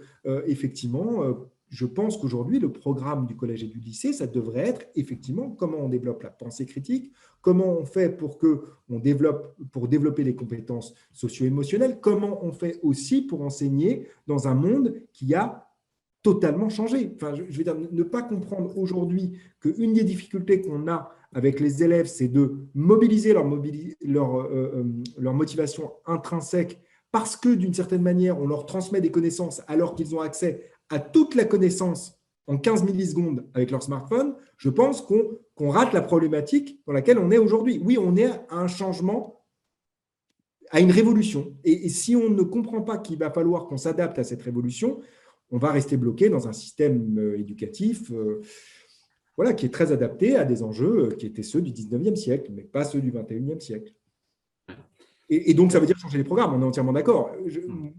S1: effectivement, je pense qu'aujourd'hui, le programme du collège et du lycée, ça devrait être effectivement comment on développe la pensée critique, comment on fait pour développer les compétences socio-émotionnelles, comment on fait aussi pour enseigner dans un monde qui a totalement changé. Enfin, je veux dire, ne pas comprendre aujourd'hui qu'une des difficultés qu'on a avec les élèves, c'est de mobiliser leur motivation intrinsèque parce que d'une certaine manière, on leur transmet des connaissances alors qu'ils ont accès à toute la connaissance en 15 millisecondes avec leur smartphone. Je pense qu'on rate la problématique dans laquelle on est aujourd'hui. Oui, on est à un changement, à une révolution. Et si on ne comprend pas qu'il va falloir qu'on s'adapte à cette révolution, on va rester bloqué dans un système éducatif voilà, qui est très adapté à des enjeux qui étaient ceux du 19e siècle, mais pas ceux du 21e siècle. Et donc, ça veut dire changer les programmes, on est entièrement d'accord.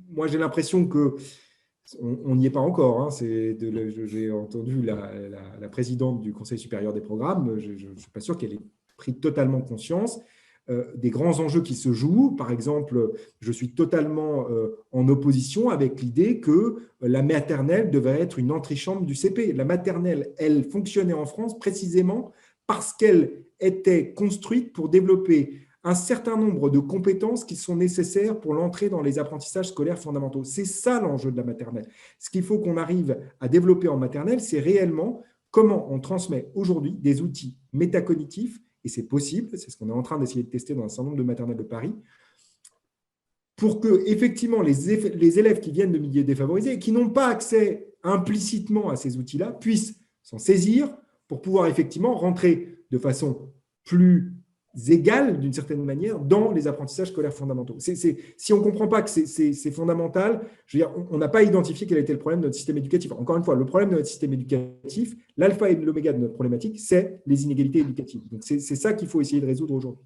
S1: Moi, j'ai l'impression qu'on n'y est pas encore. Hein. J'ai entendu la présidente du Conseil supérieur des programmes, je ne suis pas sûr qu'elle ait pris totalement conscience des grands enjeux qui se jouent. Par exemple, je suis totalement en opposition avec l'idée que la maternelle devait être une antichambre du CP. La maternelle, elle fonctionnait en France précisément parce qu'elle était construite pour développer un certain nombre de compétences qui sont nécessaires pour l'entrée dans les apprentissages scolaires fondamentaux. C'est ça l'enjeu de la maternelle. Ce qu'il faut qu'on arrive à développer en maternelle, c'est réellement comment on transmet aujourd'hui des outils métacognitifs, et c'est possible, c'est ce qu'on est en train d'essayer de tester dans un certain nombre de maternelles de Paris, pour que effectivement les élèves qui viennent de milieux défavorisés et qui n'ont pas accès implicitement à ces outils-là puissent s'en saisir pour pouvoir effectivement rentrer de façon plus égale, d'une certaine manière, dans les apprentissages scolaires fondamentaux. Si on ne comprend pas que c'est fondamental, je veux dire, on n'a pas identifié quel était le problème de notre système éducatif. Encore une fois, le problème de notre système éducatif, l'alpha et l'oméga de notre problématique, c'est les inégalités éducatives. Donc, c'est ça qu'il faut essayer de résoudre aujourd'hui.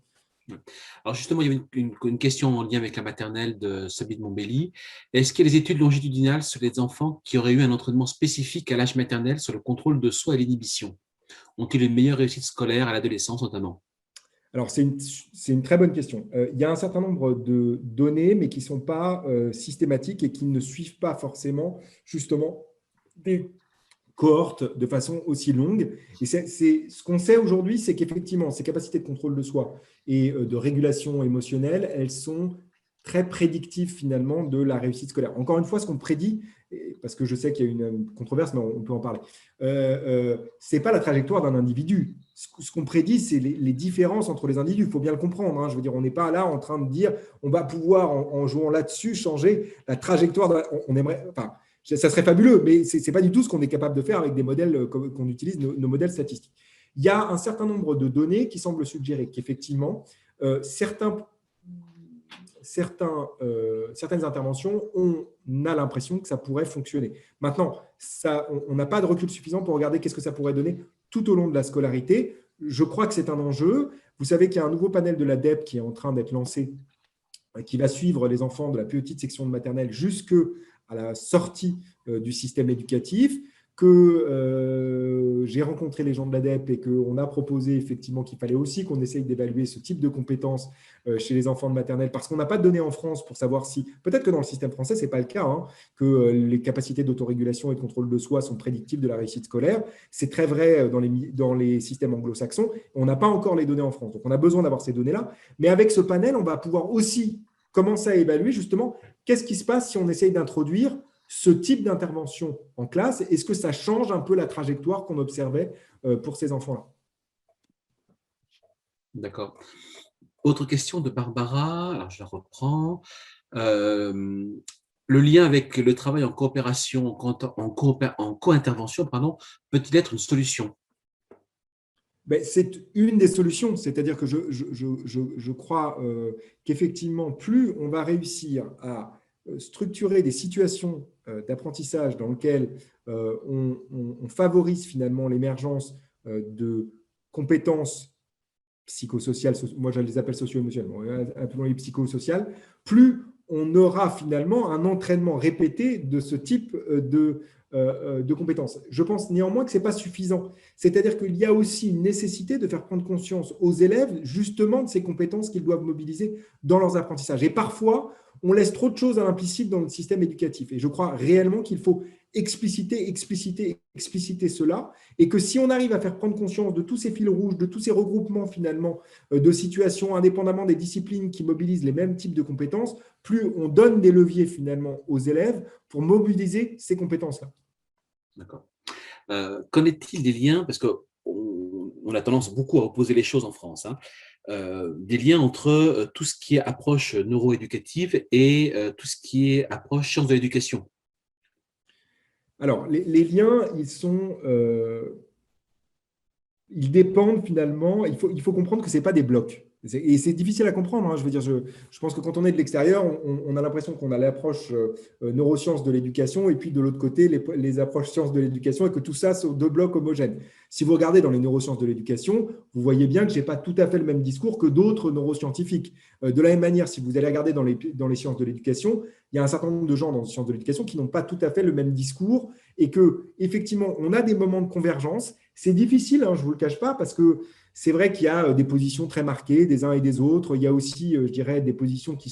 S2: Alors justement, il y avait une question en lien avec la maternelle de Sabine Montbelli. Est-ce qu'il y a des études longitudinales sur les enfants qui auraient eu un entraînement spécifique à l'âge maternel sur le contrôle de soi et l'inhibition? Ont-ils une meilleure réussite scolaire à l'adolescence notamment?
S1: Alors, c'est une très bonne question. Il y a un certain nombre de données, mais qui ne sont pas systématiques et qui ne suivent pas forcément, justement, des cohortes de façon aussi longue. Et ce qu'on sait aujourd'hui, c'est qu'effectivement, ces capacités de contrôle de soi et de régulation émotionnelle, elles sont très prédictives finalement de la réussite scolaire. Encore une fois, ce qu'on prédit, parce que je sais qu'il y a une controverse, mais on peut en parler, ce n'est pas la trajectoire d'un individu. Ce qu'on prédit, c'est les différences entre les individus. Il faut bien le comprendre. Hein. Je veux dire, on n'est pas là en train de dire on va pouvoir, en jouant là-dessus, changer la trajectoire. On aimerait, enfin, ça serait fabuleux, mais ce n'est pas du tout ce qu'on est capable de faire avec des modèles qu'on utilise, nos modèles statistiques. Il y a un certain nombre de données qui semblent suggérer qu'effectivement, certaines interventions, on a l'impression que ça pourrait fonctionner. Maintenant, on n'a pas de recul suffisant pour regarder qu'est-ce que ça pourrait donner tout au long de la scolarité. Je crois que c'est un enjeu. Vous savez qu'il y a un nouveau panel de l'ADEPE qui est en train d'être lancé, qui va suivre les enfants de la plus petite section de maternelle jusqu'à à la sortie du système éducatif, que j'ai rencontré les gens de l'ADEPE et qu'on a proposé effectivement qu'il fallait aussi qu'on essaye d'évaluer ce type de compétences chez les enfants de maternelle, parce qu'on n'a pas de données en France pour savoir si, peut-être que dans le système français, ce n'est pas le cas, hein, que les capacités d'autorégulation et de contrôle de soi sont prédictives de la réussite scolaire. C'est très vrai dans les systèmes anglo-saxons. On n'a pas encore les données en France. Donc, on a besoin d'avoir ces données-là. Mais avec ce panel, on va pouvoir aussi commencer à évaluer justement qu'est-ce qui se passe si on essaye d'introduire ce type d'intervention en classe. Est-ce que ça change un peu la trajectoire qu'on observait pour ces enfants-là?
S2: D'accord. Autre question de Barbara, alors je la reprends. Le lien avec le travail en coopération, en co-intervention, peut-il être une solution?
S1: C'est une des solutions, c'est-à-dire que je crois qu'effectivement, plus on va réussir à structurer des situations d'apprentissage dans lesquelles on favorise finalement l'émergence de compétences psychosociales, moi je les appelle socio-émotionnelles, appelons les psychosociales, plus on aura finalement un entraînement répété de ce type de compétences. Je pense néanmoins que ce n'est pas suffisant. C'est-à-dire qu'il y a aussi une nécessité de faire prendre conscience aux élèves justement de ces compétences qu'ils doivent mobiliser dans leurs apprentissages. Et parfois, on laisse trop de choses à l'implicite dans le système éducatif. Et je crois réellement qu'il faut expliciter cela, et que si on arrive à faire prendre conscience de tous ces fils rouges, de tous ces regroupements finalement de situations indépendamment des disciplines qui mobilisent les mêmes types de compétences, plus on donne des leviers finalement aux élèves pour mobiliser ces compétences-là.
S2: D'accord. Qu'en est-il des liens, parce qu'on a tendance beaucoup à opposer les choses en France, hein, des liens entre tout ce qui est approche neuroéducative et tout ce qui est approche sciences de l'éducation?
S1: Alors, les liens, ils dépendent finalement, il faut comprendre que ce n'est pas des blocs. Et c'est difficile à comprendre. Hein. Je veux dire, je pense que quand on est de l'extérieur, on a l'impression qu'on a l'approche neurosciences de l'éducation et puis de l'autre côté, les approches sciences de l'éducation, et que tout ça sont deux blocs homogènes. Si vous regardez dans les neurosciences de l'éducation, vous voyez bien que je n'ai pas tout à fait le même discours que d'autres neuroscientifiques. De la même manière, si vous allez regarder dans les sciences de l'éducation, il y a un certain nombre de gens dans les sciences de l'éducation qui n'ont pas tout à fait le même discours, et qu'effectivement, on a des moments de convergence. C'est difficile, hein, je ne vous le cache pas, parce que c'est vrai qu'il y a des positions très marquées des uns et des autres. Il y a aussi, je dirais, des positions qui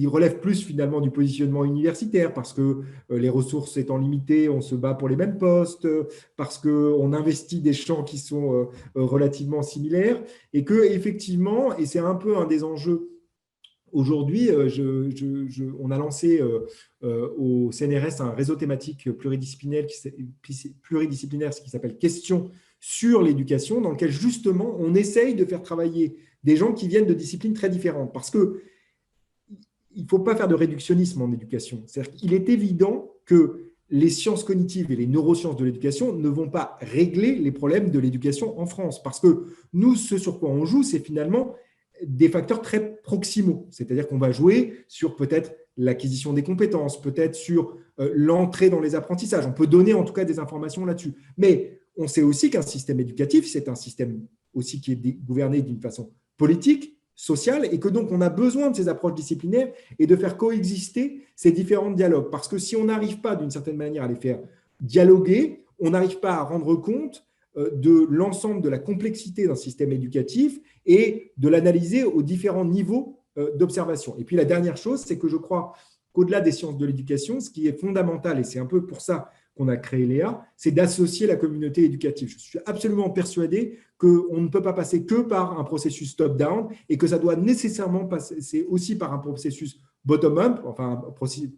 S1: relèvent plus finalement du positionnement universitaire, parce que les ressources étant limitées, on se bat pour les mêmes postes, parce qu'on investit des champs qui sont relativement similaires, et qu'effectivement, et c'est un peu un des enjeux aujourd'hui, on a lancé au CNRS un réseau thématique pluridisciplinaire qui s'appelle Questions sur l'éducation, dans lequel justement on essaye de faire travailler des gens qui viennent de disciplines très différentes, parce qu'il ne faut pas faire de réductionnisme en éducation. C'est-à-dire qu'il est évident que les sciences cognitives et les neurosciences de l'éducation ne vont pas régler les problèmes de l'éducation en France, parce que nous, ce sur quoi on joue, c'est finalement des facteurs très proximaux, c'est-à-dire qu'on va jouer sur peut-être l'acquisition des compétences, peut-être sur l'entrée dans les apprentissages. On peut donner en tout cas des informations là-dessus. Mais on sait aussi qu'un système éducatif, c'est un système aussi qui est gouverné d'une façon politique, sociale, et que donc on a besoin de ces approches disciplinaires et de faire coexister ces différents dialogues. Parce que si on n'arrive pas d'une certaine manière à les faire dialoguer, on n'arrive pas à rendre compte de l'ensemble de la complexité d'un système éducatif et de l'analyser aux différents niveaux d'observation. Et puis la dernière chose, c'est que je crois qu'au-delà des sciences de l'éducation, ce qui est fondamental, et c'est un peu pour ça qu'on a créé Léa, c'est d'associer la communauté éducative. Je suis absolument persuadé qu'on ne peut pas passer que par un processus top-down, et que ça doit nécessairement passer aussi par un processus bottom-up, enfin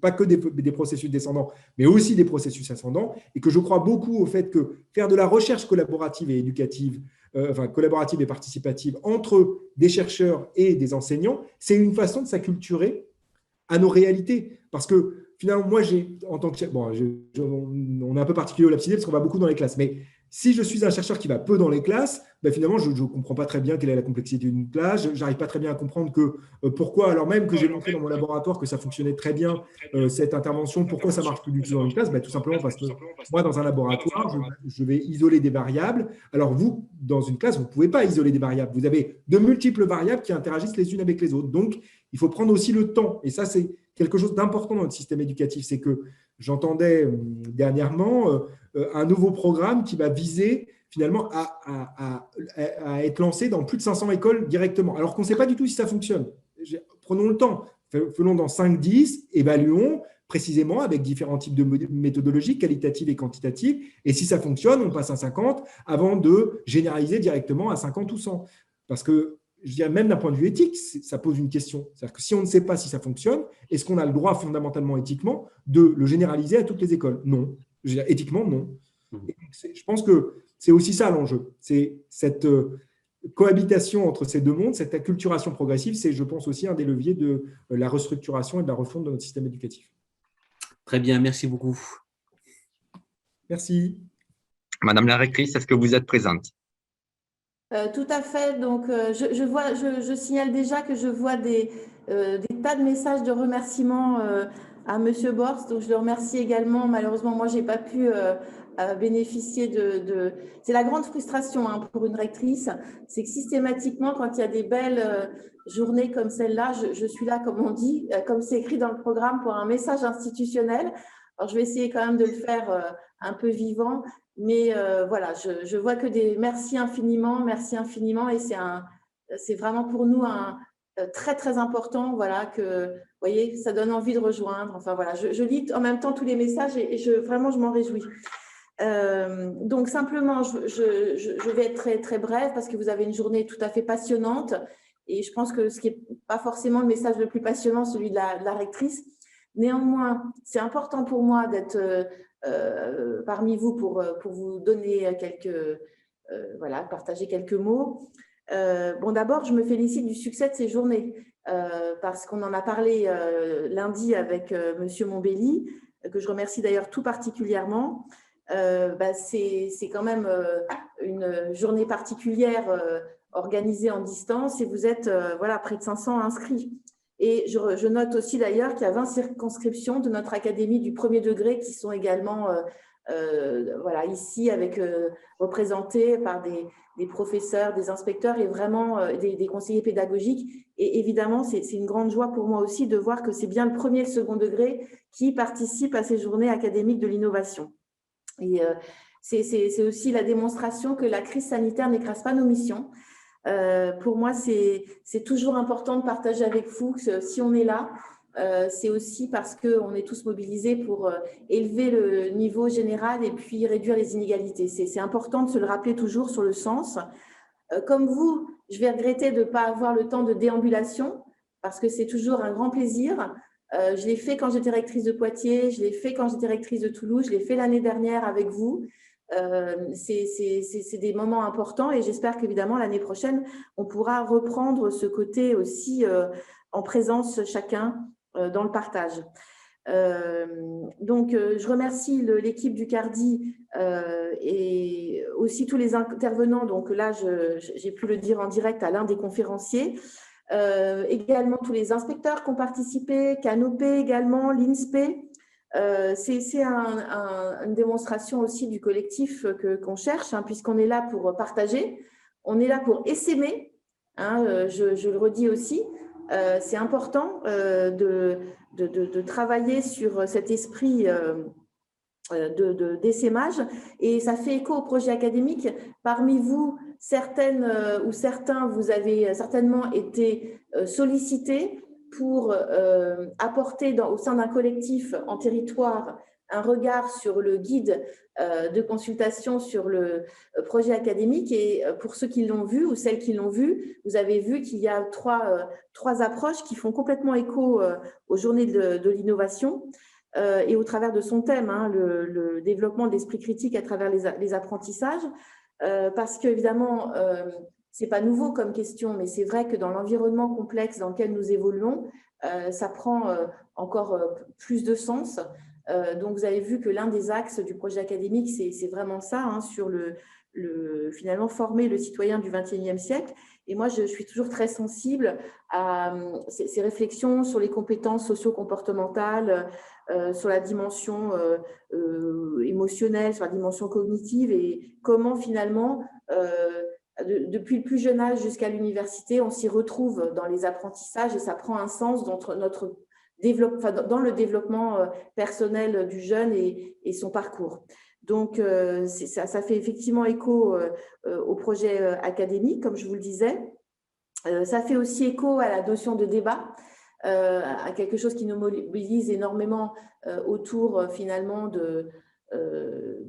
S1: pas que des processus descendants, mais aussi des processus ascendants, et que je crois beaucoup au fait que faire de la recherche collaborative et éducative, collaborative et participative entre des chercheurs et des enseignants, c'est une façon de s'acculturer à nos réalités. Parce que finalement, moi, en tant que… on est un peu particulier au Lab Ciné parce qu'on va beaucoup dans les classes, mais Si je suis un chercheur qui va peu dans les classes, ben finalement, je ne comprends pas très bien quelle est la complexité d'une classe. Je n'arrive pas très bien à comprendre pourquoi, alors même que j'ai montré dans mon laboratoire que ça fonctionnait très bien, cette intervention, pourquoi ça ne marche plus du tout dans une classe, ben tout simplement parce que moi, dans un laboratoire, je vais isoler des variables. Alors vous, dans une classe, vous ne pouvez pas isoler des variables. Vous avez de multiples variables qui interagissent les unes avec les autres. Donc, il faut prendre aussi le temps. Et ça, c'est quelque chose d'important dans notre système éducatif. C'est que j'entendais dernièrement un nouveau programme qui va viser finalement à être lancé dans plus de 500 écoles directement, alors qu'on ne sait pas du tout si ça fonctionne. Prenons le temps, faisons dans 5-10, évaluons précisément avec différents types de méthodologies qualitatives et quantitatives, et si ça fonctionne, on passe à 50 avant de généraliser directement à 50 ou 100. Parce que, je dirais même d'un point de vue éthique, ça pose une question. C'est-à-dire que si on ne sait pas si ça fonctionne, est-ce qu'on a le droit fondamentalement, éthiquement, de le généraliser à toutes les écoles? Non. Je veux dire, éthiquement, non. Je pense que c'est aussi ça l'enjeu. C'est cette cohabitation entre ces deux mondes, cette acculturation progressive, c'est, je pense, aussi un des leviers de la restructuration et de la refonte de notre système éducatif.
S2: Très bien, merci beaucoup.
S1: Merci.
S3: Madame la rectrice, est-ce que vous êtes présente?
S4: Tout à fait. Donc, je signale déjà que je vois des tas de messages de remerciements à Monsieur Borst. Donc, je le remercie également. Malheureusement, moi, je n'ai pas pu bénéficier de… C'est la grande frustration pour une rectrice. C'est que systématiquement, quand il y a des belles journées comme celle-là, je suis là, comme on dit, comme c'est écrit dans le programme, pour un message institutionnel. Alors, je vais essayer quand même de le faire un peu vivant. Mais voilà, je vois que des merci infiniment, et c'est vraiment pour nous très, très important, voilà, que, vous voyez, ça donne envie de rejoindre. Enfin, voilà, je lis en même temps tous les messages et vraiment, je m'en réjouis. Donc, simplement, je vais être très, très brève parce que vous avez une journée tout à fait passionnante et je pense que ce qui n'est pas forcément le message le plus passionnant, celui de la rectrice. Néanmoins, c'est important pour moi d'être parmi vous pour vous donner partager quelques mots. Bon, d'abord, je me félicite du succès de ces journées parce qu'on en a parlé lundi avec Monsieur Montbelli, que je remercie d'ailleurs tout particulièrement. C'est quand même une journée particulière organisée en distance et vous êtes près de 500 inscrits. Et je note aussi d'ailleurs qu'il y a 20 circonscriptions de notre académie du premier degré qui sont également ici représentées par des professeurs, des inspecteurs et vraiment des conseillers pédagogiques. Et évidemment, c'est une grande joie pour moi aussi de voir que c'est bien le premier et le second degré qui participent à ces journées académiques de l'innovation. Et c'est aussi la démonstration que la crise sanitaire n'écrase pas nos missions. Pour moi, c'est toujours important de partager avec vous que si on est là, c'est aussi parce qu'on est tous mobilisés pour élever le niveau général et puis réduire les inégalités. C'est important de se le rappeler toujours sur le sens. Comme vous, je vais regretter de ne pas avoir le temps de déambulation parce que c'est toujours un grand plaisir. Je l'ai fait quand j'étais rectrice de Poitiers, je l'ai fait quand j'étais rectrice de Toulouse, je l'ai fait l'année dernière avec vous. C'est des moments importants et j'espère qu'évidemment l'année prochaine on pourra reprendre ce côté aussi en présence chacun dans le partage. Donc je remercie l'équipe du CARDI et aussi tous les intervenants. Donc là j'ai pu le dire en direct à l'un des conférenciers, également tous les inspecteurs qui ont participé, Canopé également, l'INSPE. C'est une démonstration aussi du collectif qu'on cherche, puisqu'on est là pour partager, on est là pour essaimer, je le redis aussi, c'est important de travailler sur cet esprit d'essaimage et ça fait écho au projet académique. Parmi vous, certaines ou certains, vous avez certainement été sollicités pour apporter au sein d'un collectif en territoire un regard sur le guide de consultation sur le projet académique. Et pour ceux qui l'ont vu ou celles qui l'ont vu, vous avez vu qu'il y a trois approches qui font complètement écho aux journées de l'innovation et au travers de son thème, le développement de l'esprit critique à travers les apprentissages. Parce qu'évidemment, ce n'est pas nouveau comme question, mais c'est vrai que dans l'environnement complexe dans lequel nous évoluons, ça prend encore plus de sens. Donc, vous avez vu que l'un des axes du projet académique, c'est vraiment ça, hein, sur finalement former le citoyen du XXIe siècle. Et moi, je suis toujours très sensible à ces réflexions sur les compétences socio-comportementales, sur la dimension émotionnelle, sur la dimension cognitive et comment finalement, depuis le plus jeune âge jusqu'à l'université, on s'y retrouve dans les apprentissages et ça prend un sens dans dans le développement personnel du jeune et son parcours. Donc, ça fait effectivement écho au projet académique, comme je vous le disais. Ça fait aussi écho à la notion de débat, à quelque chose qui nous mobilise énormément autour finalement de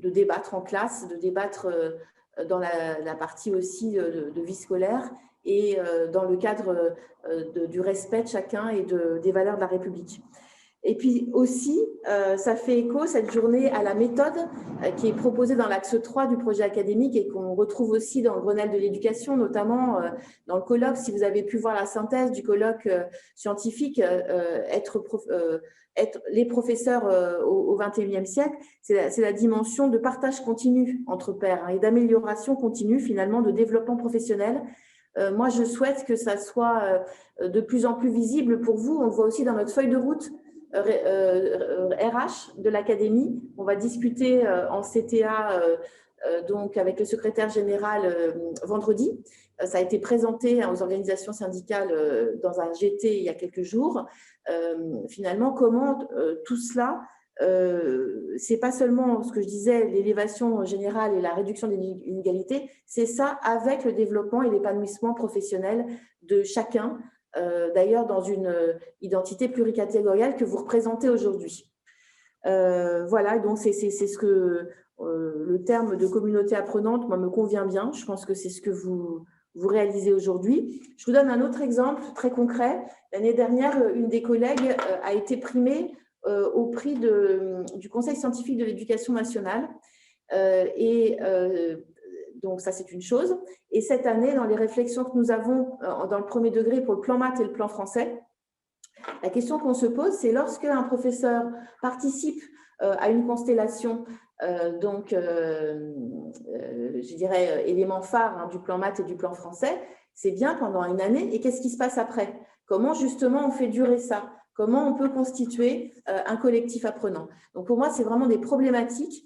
S4: débattre en classe, de débattre dans la partie aussi de vie scolaire et dans le cadre du respect de chacun et des valeurs de la République. Et puis aussi, ça fait écho, cette journée, à la méthode qui est proposée dans l'axe 3 du projet académique et qu'on retrouve aussi dans le Grenelle de l'éducation, notamment dans le colloque. Si vous avez pu voir la synthèse du colloque scientifique, être les professeurs au XXIe siècle, c'est la dimension de partage continu entre pairs, hein, et d'amélioration continue, finalement, de développement professionnel. Moi, je souhaite que ça soit de plus en plus visible pour vous. On le voit aussi dans notre feuille de route RH de l'académie. On va discuter en CTA donc avec le secrétaire général vendredi. Ça a été présenté aux organisations syndicales dans un GT il y a quelques jours. Finalement, comment tout cela, c'est pas seulement ce que je disais, l'élévation générale et la réduction des inégalités, c'est ça avec le développement et l'épanouissement professionnel de chacun, d'ailleurs dans une identité pluricatégorielle que vous représentez aujourd'hui. Voilà, donc c'est ce que le terme de communauté apprenante, moi, me convient bien. Je pense que c'est ce que vous réalisez aujourd'hui. Je vous donne un autre exemple très concret. L'année dernière, une des collègues a été primée au prix du Conseil scientifique de l'éducation nationale. Donc, ça, c'est une chose. Et cette année, dans les réflexions que nous avons dans le premier degré pour le plan maths et le plan français, la question qu'on se pose, c'est lorsque un professeur participe à une constellation, je dirais, élément phare, hein, du plan maths et du plan français, c'est bien pendant une année. Et qu'est-ce qui se passe après? Comment, justement, on fait durer ça? Comment on peut constituer un collectif apprenant? Donc, pour moi, c'est vraiment des problématiques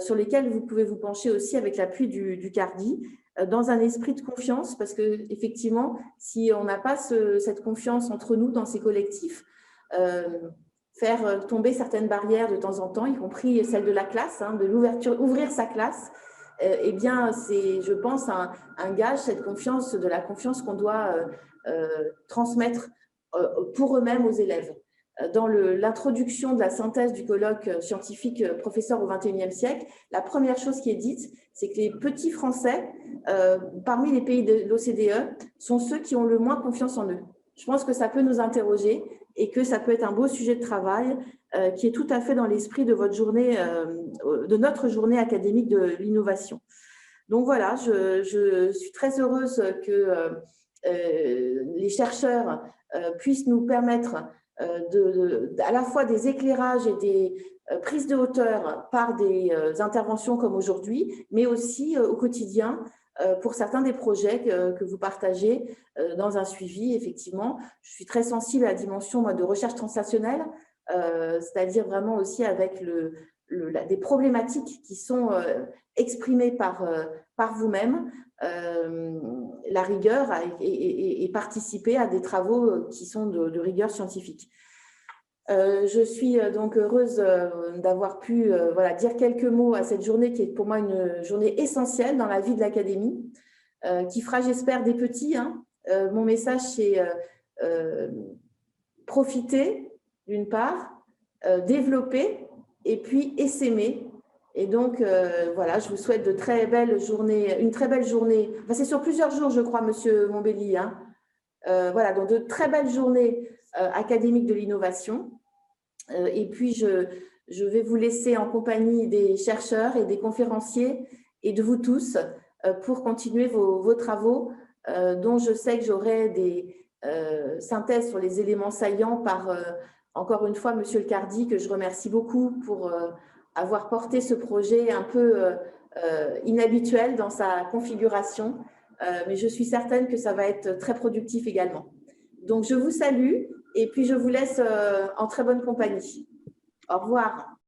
S4: sur lesquelles vous pouvez vous pencher aussi avec l'appui du CARDI, dans un esprit de confiance, parce qu'effectivement, si on n'a pas cette confiance entre nous dans ces collectifs, faire tomber certaines barrières de temps en temps, y compris celle de la classe, hein, de l'ouverture, ouvrir sa classe, eh bien, c'est, je pense, un gage, cette confiance, de la confiance qu'on doit transmettre pour eux-mêmes aux élèves. Dans l'introduction de la synthèse du colloque scientifique professeur au XXIe siècle, la première chose qui est dite, c'est que les petits Français, parmi les pays de l'OCDE, sont ceux qui ont le moins confiance en eux. Je pense que ça peut nous interroger et que ça peut être un beau sujet de travail qui est tout à fait dans l'esprit de votre journée, de notre journée académique de l'innovation. Donc voilà, je suis très heureuse que les chercheurs puissent nous permettre à la fois des éclairages et des prises de hauteur par des interventions comme aujourd'hui, mais aussi au quotidien pour certains des projets que vous partagez dans un suivi. Effectivement, je suis très sensible à la dimension, moi, de recherche translationnelle, c'est-à-dire vraiment aussi avec des problématiques qui sont exprimées par vous-même, la rigueur et participer à des travaux qui sont de rigueur scientifique. Je suis donc heureuse d'avoir pu dire quelques mots à cette journée qui est pour moi une journée essentielle dans la vie de l'académie, qui fera, j'espère, des petits. Hein. Mon message, c'est profiter d'une part, développer et puis essaimer. Et donc, voilà, je vous souhaite de très belles journées, une très belle journée. Enfin, c'est sur plusieurs jours, je crois, Monsieur Montbelli. Hein. Voilà, donc de très belles journées académiques de l'innovation. Et puis, je vais vous laisser en compagnie des chercheurs et des conférenciers et de vous tous pour continuer vos travaux, dont je sais que j'aurai des synthèses sur les éléments saillants par encore une fois Monsieur Le Cardi, que je remercie beaucoup pour avoir porté ce projet un peu inhabituel dans sa configuration, mais je suis certaine que ça va être très productif également. Donc, je vous salue et puis je vous laisse en très bonne compagnie. Au revoir.